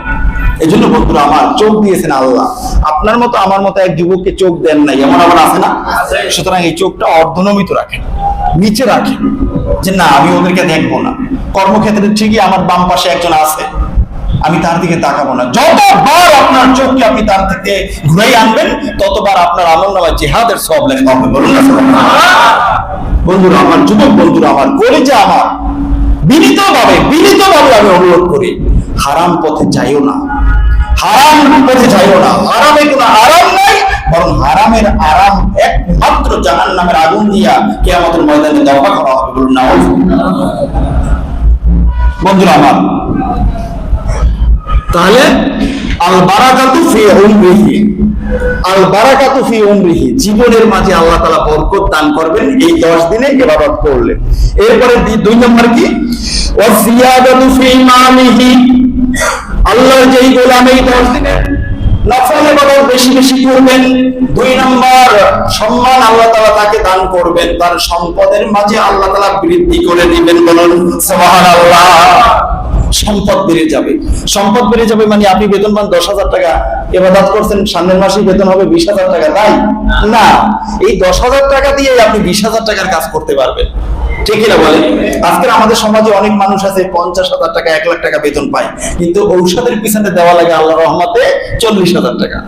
এই জন্য বন্ধুরা আমার, চোখ দিয়েছেন আল্লাহ, আপনার মতো আমার মতো এক যুবককে চোখ দেন নাই, এমন আবার আছে না? সুতরাং এই চোখটা অর্ধনমিত রাখেন, নিচে রাখেন, যে না আমি ওদেরকে দেখবো না। কর্মক্ষেত্রে ঠিকই আমার বাম পাশে একজন আছে, আমি তার দিকে তাকাবো না। যতবার আপনার চোখকে আপনি তার থেকে ঘুরাই আনবেন, ততবার আপনার আমলনামায় জিহাদের সওয়াব লেখা হবে। বলুন না বন্ধুরা আমার, যুবক বন্ধুরা আমার, কলিজা আমার, বিনীতভাবে আমি অনুরোধ করি, হারাম পথে যাইও না, হারাম পথে যাইও না। হারামে কোনো আরাম নাই, বরং হারামের আরাম একমাত্র জাহান্নামের আগুন দিয়া কিয়ামতের ময়দানে দাফা করা হবে। বলুন নাউজুবিল্লাহ। বন্ধুরা আমার, তাহলে আল বারাকাতু ফি উমরিহি, আল বারাকাতু ফি উমরিহি, জীবনের মাঝে আল্লাহ তাআলা বরকত দান করবেন এই 10 দিনে ইবাদত করলে। এরপরে 2 নম্বর কি, ওয়া জিয়াদাতু ফি মালিহি, আল্লাহর যেই গোলাম এই 10 দিনে নফল ইবাদত বেশি বেশি করবেন। 2 নম্বর, সম্মান আল্লাহ তাআলা তাকে দান করবেন, তার সম্পদের মাঝে আল্লাহ তাআলা বৃদ্ধি করে দিবেন। বলুন সুবহানাল্লাহ। সম্পদ বেড়ে যাবে, সম্পদ বেড়ে যাবে মানে আপনি বেতন পান 10,000 টাকা, ইবাদত করছেন, সামনের মাসে বেতন হবে 20,000 টাকা, তাই না? এই 10,000 টাকা দিয়ে আপনি 20,000 টাকার কাজ করতে পারবেন, ঠিক না বলেন? আজকে আমাদের সমাজে অনেক মানুষ আছে 50,000 টাকা 1 লাখ টাকা বেতন পায়, কিন্তু ঔষধের পিছনে দেওয়া লাগে আল্লাহর রহমতে 40,000 টাকা।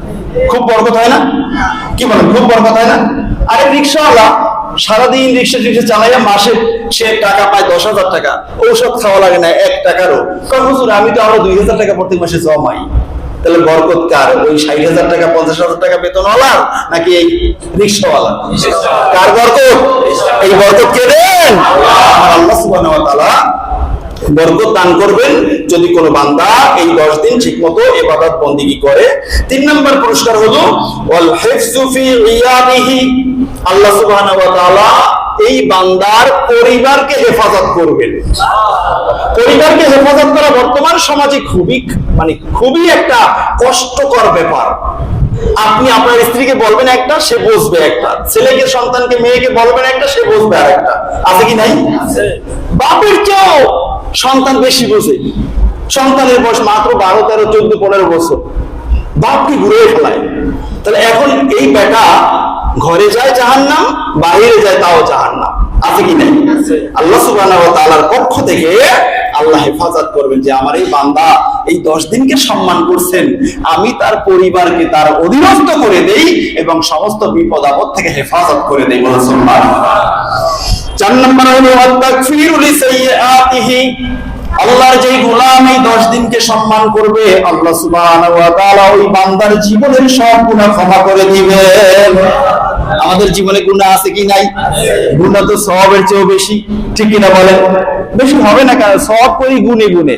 খুব বরকত হয় না? কি বলেন, খুব বরকত হয় না? আরে রিকশাওয়ালা সারাদিন রিক্সা চালাইয়া মাসে সে টাকা পায় 10,000 টাকা, ঔষধ খাওয়া লাগে না 1 টাকারও। হুজুর আমি তো আরো 2,000 টাকা প্রতি মাসে জমাই। তাহলে বরকত কার? ওই 60,000 টাকা 50,000 টাকা বেতনওয়ালার নাকি এই রিক্সাওয়ালা? কার বরকত? এই বরকত কে দেন? আল্লাহ সুবহানাহু ওয়া তাআলা বরকত দান করবেন যদি কোনো বান্দা এই 10 দিন ঠিকমতো ইবাদত বন্দেগী করে। 3 নম্বর পুরস্কার হলো ওয়াল হিফযু ফি ইয়াদিহি, আল্লাহ সুবহানাহু ওয়া তাআলা এই বান্দার পরিবারকে হেফাজত করবেন। পরিবারকে হেফাজত করা বর্তমান সমাজে খুবই একটা কষ্টকর ব্যাপার। আপনি আপনার স্ত্রীকে বলবেন একটা, সে বুঝবে একটা, ছেলেকে সন্তানকে মেয়েকে বলবেন একটা, সে বুঝবে আরেকটা। আছে কি নাই? বাপের চেয়েও সন্তান বেশি বোঝে। সন্তানের বয়স মাত্র 12, 13, 14, 15 বছর, বাপকে ঘুরে ফেলায়। তাহলে এখন এই বেটা ঘরে যায় জাহান্নাম, বাইরে যায় তাও জাহান্নাম। আছে কি নাই? আল্লাহ সুবহানাহু ওয়া তাআলার পক্ষ থেকে আল্লাহ হেফাজত করবেন যে আমার এই বান্দা এই 10 দিনকে সম্মান করছেন, আমি তার পরিবারকে তার অধীনস্থ করে দেই এবং সমস্ত বিপদ আপদ থেকে হেফাজত করে দেই। বলুন সুবহানাল্লাহ। 4 নম্বর হলো আত-তাকফীরু লিসাইয়্যাতিহি, আল্লাহর যেই গোলাম এই 10 দিনকে সম্মান করবে, আল্লাহ সুবহানাহু ওয়া তাআলা ওই বান্দার জীবনের সব গুনাহ ক্ষমা করে দিবেন। আমাদের জীবনে গুনাহ আছে কি নাই? গুনাহ তো সওয়াবের চেয়েও বেশি, ঠিক কি না বলেন? বেশি হবে না, কারণ সওয়াব করি গুনে গুনে।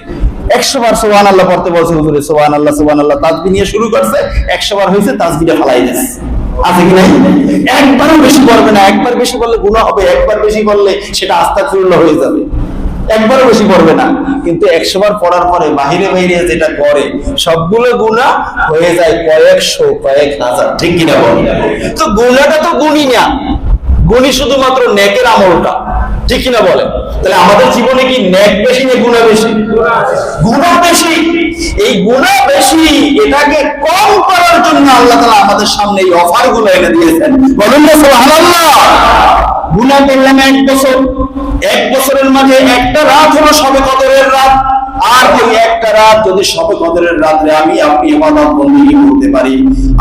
100 বার সুবহানাল্লাহ পড়তে বলছে হুজুরে, সুবহানাল্লাহ সুবহানাল্লাহ তাসবিহ নিয়ে শুরু করছে, 100 বার হয়েছে, তাসবিহটা ফালাই দিয়েছে। আছে কি নাই? একবারও বেশি পড়বে না, একবার বেশি বললে গুনাহ হবে, একবার বেশি বললে সেটা আস্তাগফিরুল্লাহ হয়ে যাবে। একবারও বেশি পড়বে না, কিন্তু 100 বার পড়ার পরে বাহিরে বাহিরে যেটা করে সবগুলো গুনাহ হয়ে যায় কয়েক হাজার, ঠিক কিনা বল? তো গুনাহটা তো গুনি না, গুনি শুধুমাত্র নেকের আমলটা, ঠিক কিনা বলে? তাহলে আমাদের জীবনে কি নেক বেশি না গুনাহ বেশি? গুনাহ বেশি। এই গুনাহ বেশি, এটাকে কম করার জন্য আল্লাহ তাআলা আমাদের সামনে এই অফারগুলো এনে দিয়েছেন। বলুন না সুবহানাল্লাহ। গুনাহ করলাম 1 বছর, 1 বছরের মাঝে একটা রাত হলো শবে কদরের রাত, আর ওই একটা রাত যদি শবে কদরের রাতে আপনি ইবাদত বন্দেগী করতে পারি,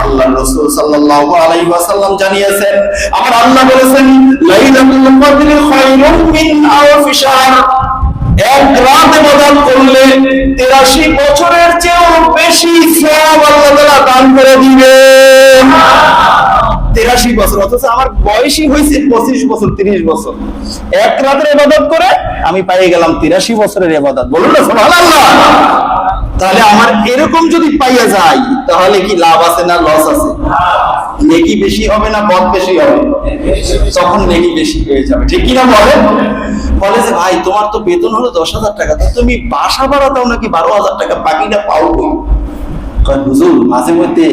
আল্লাহর রাসূল সাল্লাল্লাহু আলাইহি ওয়াসাল্লাম জানিয়েছেন, আমার আল্লাহ বলেছেন লাইলাতুল কদরি খায়রুম মিন আলফি শাহর, এক রাত ইবাদত করলে 83 বছরের চেয়েও বেশি সওয়াব আল্লাহ তাআলা দান করে দিবেন। 83 বছর, অথচ আমার বয়সই হয়েছে 25 বছর 30 বছর, এক রাতের ইবাদত করে আমি পেয়ে গেলাম 83 বছরের ইবাদত। বলুন না সুবহানাল্লাহ। তাহলে আমার এরকম যদি পাইয়া যায় তাহলে কি লাভ আছে না লস আছে? নেকি বেশি হবে না বদ বেশি হবে? তখন নেকি বেশি হয়ে যাবে, ঠিক কি না বলেন? বলে যে ভাই তোমার তো বেতন হলো 10,000 টাকা, তো তুমি বাসা ভাড়া দাও নাকি 12,000 টাকা, বাকিটা পাও কই? হুজুর মাঝে মধ্যে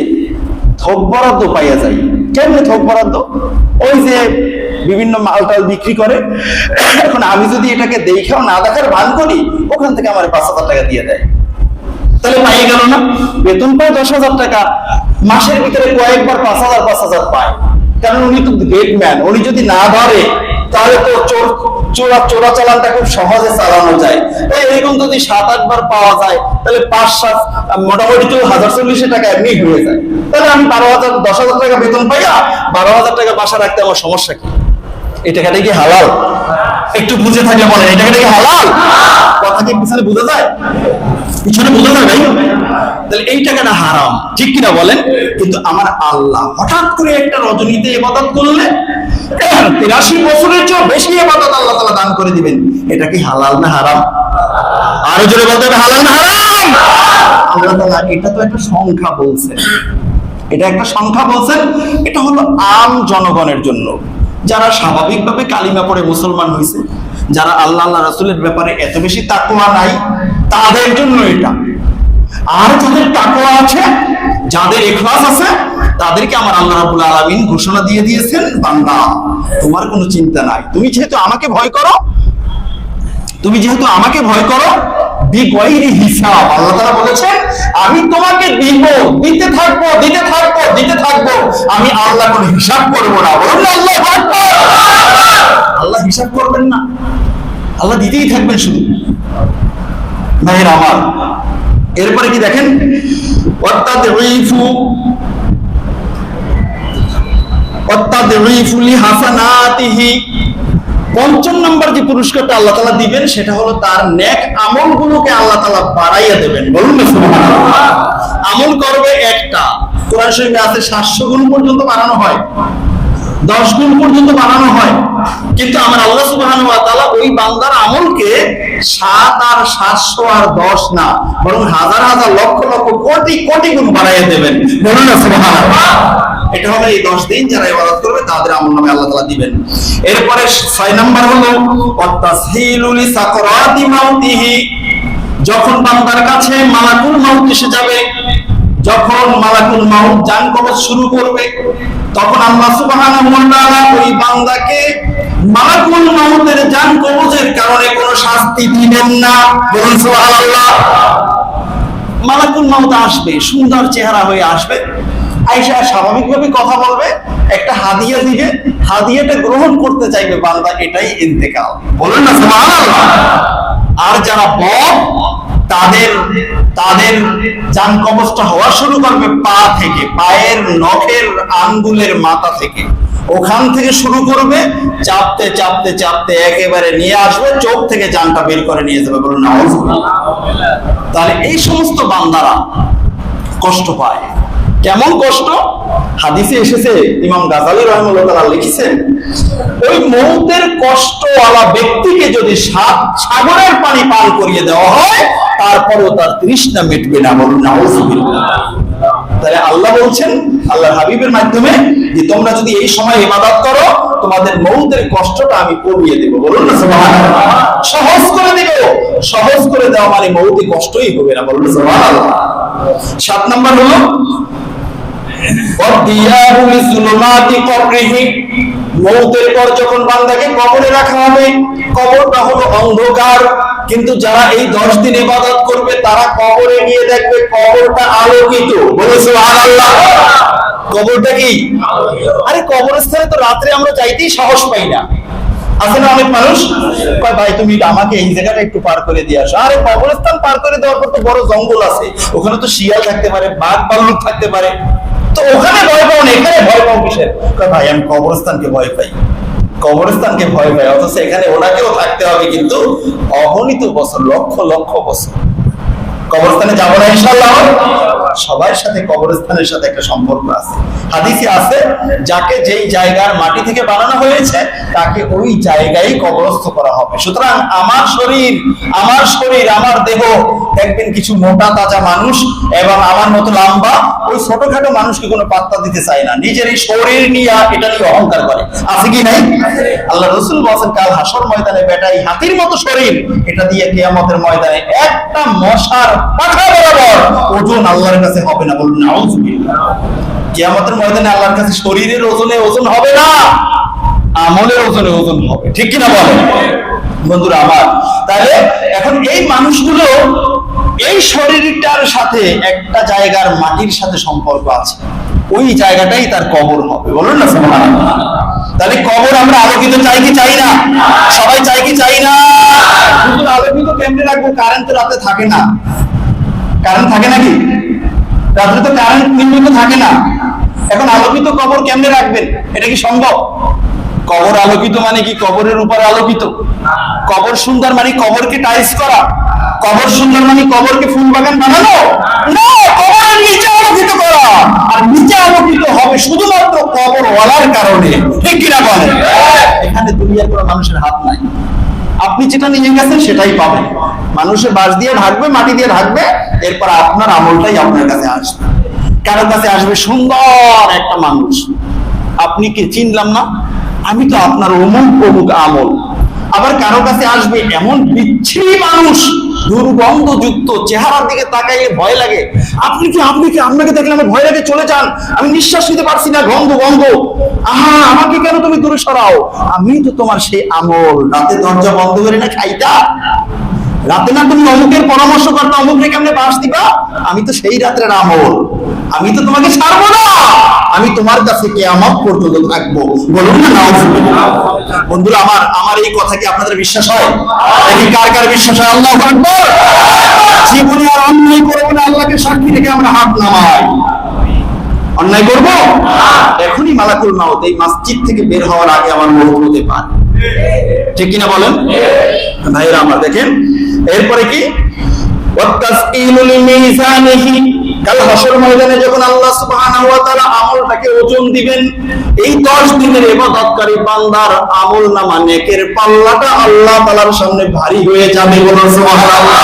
থোক বরাদ্দ পাইয়া যায়। কেমনে থোক বরাদ্দ? ওই যে বিভিন্ন মালটাল বিক্রি করে, এখন আমি যদি এটাকে দেখেও না দেখার ভান করি, ওখান থেকে আমার 5,000 টাকা দিয়ে দেয়। তাহলে পাইয়ে গেল না? বেতন পায় 10,000 টাকা, মাসের ভিতরে কয়েকবার 5,000 পায়, কারণ উনি তো গ্রেট ম্যান। উনি যদি না ধরে তাহলে তো চোরা চালানটা খুব সহজে চালানো যায়। এরকম যদি 7-8 বার পাওয়া যায় তাহলে 5-7 মোটামুটি তো 1,040 টাকা এমনি হয়ে যায়। তাহলে আমি 10,000 টাকা বেতন পাইয়া 12,000 টাকা বাসা রাখতে আমার সমস্যা কি? এই টাকাটা কি হালাল? একটু বুঝে থাকলে বলেন এটা কি হালাল? কথা কি পিছনে বোঝা যায়? পিছনে বোঝা যায় ভাই? তাহলে এই টাকাটা হারাম, ঠিক কিনা বলেন? কিন্তু আমার আল্লাহ হঠাৎ করে একটা রজনীতে ইবাদত করলে 83 বছরের চেয়ে বেশি ইবাদত আল্লাহ তাআলা দান করে দিবেন। এটা কি হালাল না হারাম? আরো জোরে বলতে হবে, হালাল না হারাম? আল্লাহ তাআলা এটা তো একটা সংখ্যা বলছেন, এটা একটা সংখ্যা বলছেন। এটা হলো আম জনগণের জন্য, যারা স্বাভাবিকভাবে কালিমা পড়ে মুসলমান হয়েছে, যারা আল্লাহ আল্লাহ রাসূলের ব্যাপারে এত বেশি তাকওয়া নাই, তাদের জন্য এটা। আর যাদের তাকওয়া আছে, যাদের ইখলাস আছে, তাদেরকে আমার আল্লাহ রাব্বুল আলামিন ঘোষণা দিয়ে দিয়েছেন, বান্দা তোমার কোনো চিন্তা নাই, তুমি যেহেতু আমাকে ভয় করো, বিগয়রি হিসাব, আল্লাহ তাআলা বলেছেন আমি তোমাকে দিব, দিতে থাকবো, আমি আল্লাহ কোনো হিসাব করব না। বলুন আল্লাহু আকবার। আল্লাহ হিসাব করবেন না, আল্লাহ দিতেই থাকবেন শুধু। ভাইয়ের আমার, এরপরে কি দেখেন, অত্তাদঈফু লিহাসানাতিহি, ৫ম নম্বর যে পুরস্কারটা আল্লাহ তাআলা দিবেন সেটা হলো তার নেক আমলগুলোকে আল্লাহ তাআলা বাড়াইয়া দেবেন। বলুন না সুবহানাল্লাহ। আমল করবে একটা, কোরআন শরীফে আছে 700 গুণ পর্যন্ত বাড়ানো হয়, 10 গুণ পর্যন্ত বাড়ানো হয়, কিন্তু আমার আল্লাহ সুবহানাহু ওয়া তাআলা ওই বান্দার আমলকে 7 আর 700 আর 10 না, বরং হাজার হাজার লক্ষ লক্ষ কোটি কোটি গুণ বাড়াইয়া দেবেন। বলুন না সুবহানাল্লাহ। এটা হলো এই 10 দিন যারা ইবাদত করবে তাদের আমলনামে আল্লাহ তাআলা দিবেন। এরপরে 6 নাম্বার হলো ওয়াতাসহিলু লিসাকরাতি মাউতিহি, যখন বান্দার কাছে মালাকুল মাউত এসে যাবে, যখন মালাকুল মাউত জান কবজ শুরু করবে, তখন আল্লাহ সুবহানাহু ওয়া তাআলা ওই বান্দাকে মালাকুল মাউতের জান কবজের কারণে কোনো শাস্তি দিবেন না। বলুন সুবহানাল্লাহ। মালাকুল মাউত আসবে, সুন্দর চেহারা হয়ে আসবে, আয়েশা স্বাভাবিকভাবে কথা বলবে, একটা হাদিয়া দিবে, হাদিয়াটা গ্রহণ করতে চাইবে বান্দা, এটাই ইন্তেকাল। বলুন না সুবহানাল্লাহ। আর যারা বদ, তাদের জান কবজটা হওয়া শুরু করবে পা থেকে, পায়ের নখের আঙ্গুলের মাথা থেকে, ওখান থেকে শুরু করবে, চাপতে চাপতে চাপতে একেবারে নিয়ে আসবে, চোখ থেকে জানটা বের করে নিয়ে যাবে। বলুন নাউযুবিল্লাহ। তাহলে এই সমস্ত বান্দারা কষ্ট পায়। কেমন কষ্ট? হাদিসে এসেছে, ইমাম গাযালী রাহিমাহুল্লাহ তাআলা লিখেছেন, ওই মউতের কষ্টওয়ালা ব্যক্তিকে যদি 7 সাগরের পানি পান করিয়ে দেওয়া হয়, তারপরও তার তৃষ্ণা মিটবে না। বলুন নাউযুবিল্লাহ। তাহলে আল্লাহ বলছেন আল্লাহর হাবিবের মাধ্যমে যে তোমরা যদি এই সময় ইবাদত করো, তোমাদের মউতের কষ্টটা আমি কমিয়ে দেব। বলুন না সুবহানাল্লাহ। সহজ করে দেব, সহজ করে দেওয়া মানে মউতে কষ্টই হবে না। বলুন সুবহানাল্লাহ। 7 নাম্বার হলো মউতের পর যখন বান্দাকে কবরে রাখা হবে, কবরটা হলো অন্ধকার, কিন্তু যারা এই 10 দিন ইবাদত করবে তারা কবরে গিয়ে দেখবে কবরটা আলোকিত। বলে সুবহানাল্লাহ। কবরটা কি? আরে কবরস্থানে তো রাত্রে আমরা যাইতেই সাহস পাই না। আছে না অনেক মানুষ কয় ভাই তুমি আমাকে এই জায়গাটা একটু পার করে দিয়ে আসো। আরে কবরস্থান পার করে দেওয়ার পর তো বড় জঙ্গল আছে, ওখানে তো শিয়াল থাকতে পারে, বাঘ ভাল্লুক থাকতে পারে, তো ওখানে ভয় পাও না, এখানে ভয় পাও কিসের? কয় ভাই আমি কবরস্থানকে ভয় পাই, কবরস্থানকে ভয় পাই, অথচ এখানে ওনাকেও থাকতে হবে, কিন্তু অগণিত বছর, লক্ষ লক্ষ বছর। কবরস্থানে যাবো না ইনশাআল্লাহ। সবার সাথে কবরস্থানের সাথে একটা সম্পর্ক আছে। হাদিসে আছে যাকে যেই জায়গার মাটি থেকে বানানো হয়েছে তাকে ওই জায়গায় কবরস্থ করা হবে। সুতরাং আমার শরীর, আমার দেহ, দেখবেন কিছু মোটা তাজা মানুষ এবং আমার মতো লম্বা, ওই ছোটখাটো মানুষকে কোনো পাত্তা দিতে চায় না, নিজের এই শরীর নিয়ে এটা নিয়ে অহংকার করে। আছে কি নাই? আল্লাহ রাসূল বলেন কাল হাসর ময়দানে বেটাই হাতির মতো শরীর, এটা দিয়ে কিয়ামতের ময়দানে একটা মশার পাখা বরাবর ওজন আল্লাহর কাছে হবে না। বলুন নাউযুবিল্লাহ। কিয়ামতের ময়দানে আল্লাহর কাছে শরীরের ওজনে ওজন হবে না, আমলের ওজনে ওজন হবে। ঠিক কি না বলেন বন্ধুরা আমার? তাহলে এখন এই মানুষগুলো এই শরীরটার সাথে একটা জায়গার মাটির সাথে সম্পর্ক আছে, ওই জায়গাটাই তার কবর হবে। বলুন না সুবহানাল্লাহ। তাহলে কবর আমরা আলোকিত চাই কি চাই না? সবাই চাই কি চাই না? শুধু আলোকিত কেমনে রাখবো? কারেন্ট তো রাতে থাকে না, কারেন্ট থাকে নাকি? রাত্রে তো কারেন্ট নিয়মিত থাকে না। এখন আলোকিত কবর কেমনে রাখবেন? এটা কি সম্ভব? কবর আলোকিত মানে কি কবরের উপরে আলোকিত? কবর সুন্দর মানে কবরকে টাইলস করা? কবর সুন্দর মানে কবরকে ফুল বাগান বানানো? না, কবরের নিচে আলোকিত করা। আর নিচে আলোকিত হবে শুধুমাত্র কবর ওয়ালার কারণে, ঠিক কিনা বলেন? এখানে দুনিয়ার কোনো মানুষের হাত নাই। আপনি যেটা নিয়ে গেছেন সেটাই পাবেন। মানুষের বাঁশ দিয়ে ঢাকবে, মাটি দিয়ে ঢাকবে, এরপর আপনার আমলটাই আপনার কাছে আসবে। কারো কাছে আসবে সুন্দর একটা মানুষ, আপনি কি চিনলাম না, আমি তো আপনার অমুক অমুক আমল। আবার কারো কাছে আসবে এমন বিচ্ছিরি মানুষ, দুর্গন্ধযুক্ত, চেহারার দিকে তাকাইলে ভয় লাগে। আপনাকে দেখলে আমার ভয় লাগে, চলে যান, আমি নিঃশ্বাস নিতে পারছি না, গন্ধ গন্ধ। আহা, আমাকে কেন তুমি দূরে সরাও? আমি তো তোমার সেই আমল। রাতে দরজা বন্ধ করে না খাইতা? রাতে না তুমি অমুকের পরামর্শ করতে, অমুকরে কেমনে বাস দিবা? আমি তো সেই রাতের আমল, আমি তো তোমাকে ছাড়বো না, আমি তোমার কাছে কিয়ামত পর্যন্ত থাকবো। বলুন না নাউজুবিল্লাহ। বন্ধুরা আমার এই কথা কি আপনাদের বিশ্বাস হয়? দেখি কার কার বিশ্বাস হয়। আল্লাহু আকবার। জীবনে আর অন্যায় করবো না, আল্লাহকে সাক্ষী রেখে আমরা হাত নামাই। অন্যায় করবো? এখনই মালাকুল মাউত এই মসজিদ থেকে বের হওয়ার আগে আমার মৌত হতে পারে, ঠিক কিনা বলেন ভাইরা আমার? দেখেন এরপরে কি, কাল হাশর ময়দানে যখন আল্লাহ সুবহানাহু ওয়া তাআলা আমলটাকে ওজন দিবেন, এই 10 দিনের ইবাদতকারী বান্দার আমলনামা নেকের পাল্লাটা আল্লাহ তাআলার সামনে ভারী হয়ে যাবে। বলুন সুবহানাল্লাহ।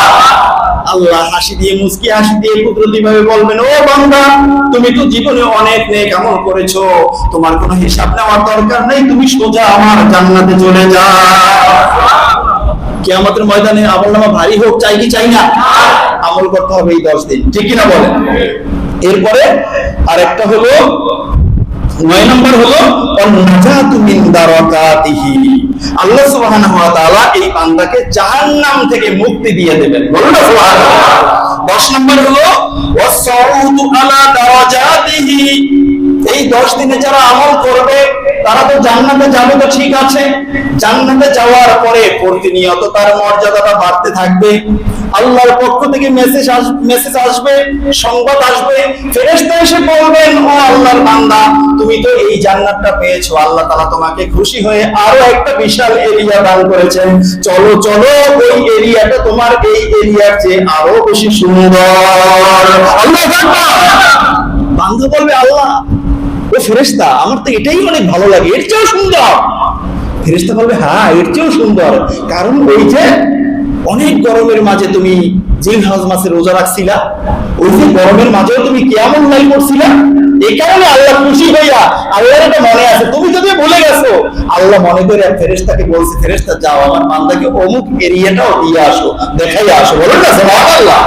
আল্লাহ হাসি দিয়ে, মুস্কি হাসি দিয়ে কুদরতি ভাবে বলবেন, ও বান্দা, তুমি তো জীবনে অনেক নেক আমল করেছো, তোমার কোনো হিসাব নেওয়ার দরকার নেই, তুমি সোজা আমার জান্নাতে চলে যাও। কিয়ামতের ময়দানে আমলনামা ভারী হোক, চাই কি চাই না? আমল করতে হবে এই 10 দিন, ঠিক কিনা বলেন? এরপরে আরেকটা হলো 9 নম্বর হলো নাজাতু মিন দারাকাতিহি। আল্লাহ সুবহানাহু ওয়া তাআলা এই বান্দাকে জাহান্নাম থেকে মুক্তি দিয়ে দেবেন। বলুন না সুবহানাল্লাহ। 10 নম্বর হলো ওয়াসউদু আলা দারাজাতিহি। এই 10 দিনে যারা আমল করবে তারা তো জান্নাতে যাবে, তো ঠিক আছে, জান্নাতে যাওয়ার পরে প্রতিনিয়ত তার মর্যাদাটা বাড়তে থাকবে। আল্লাহর পক্ষ থেকে মেসেজ আসবে, সংবাদ আসবে, ফেরেশতা এসে বলবেন, ও আল্লাহর বান্দা, তুমি তো এই জান্নাতটা পেয়েছো, আল্লাহ তাআলা তোমাকে খুশি হয়ে আরো একটা বিশাল এরিয়া দান করেছেন, চলো চলো, ওই এরিয়াটা তোমার এই এরিয়ার চেয়ে আরো বেশি সুন্দর। আল্লাহু আকবার। বান্দা বলবে, আল্লাহ, ও ফেরেশতা, আমার তো এটাই অনেক ভালো লাগে, এর চেয়েও সুন্দর। ফেরেশতা বলবে, হ্যাঁ, এর চেয়েও সুন্দর, কারণ ওই যে অনেক গরমের মাঝে তুমি জিলহজ মাসে রোজা রাখছিলা, ওই যে গরমের মাঝেও তুমি কিয়ামুল লাইল করছিলা, এই কারণে আল্লাহ খুশি হইয়া, আল্লাহর এটা মনে আছে, তুমি যদি ভুলে গেছো, আল্লাহ মনে করে ফেরেশতাকে বলছে, ফেরেশতা যাও, আমার বান্দাকে অমুক এরিয়াটাও দিয়ে আসো, দেখাই আসো। বলো না সুবহানাল্লাহ।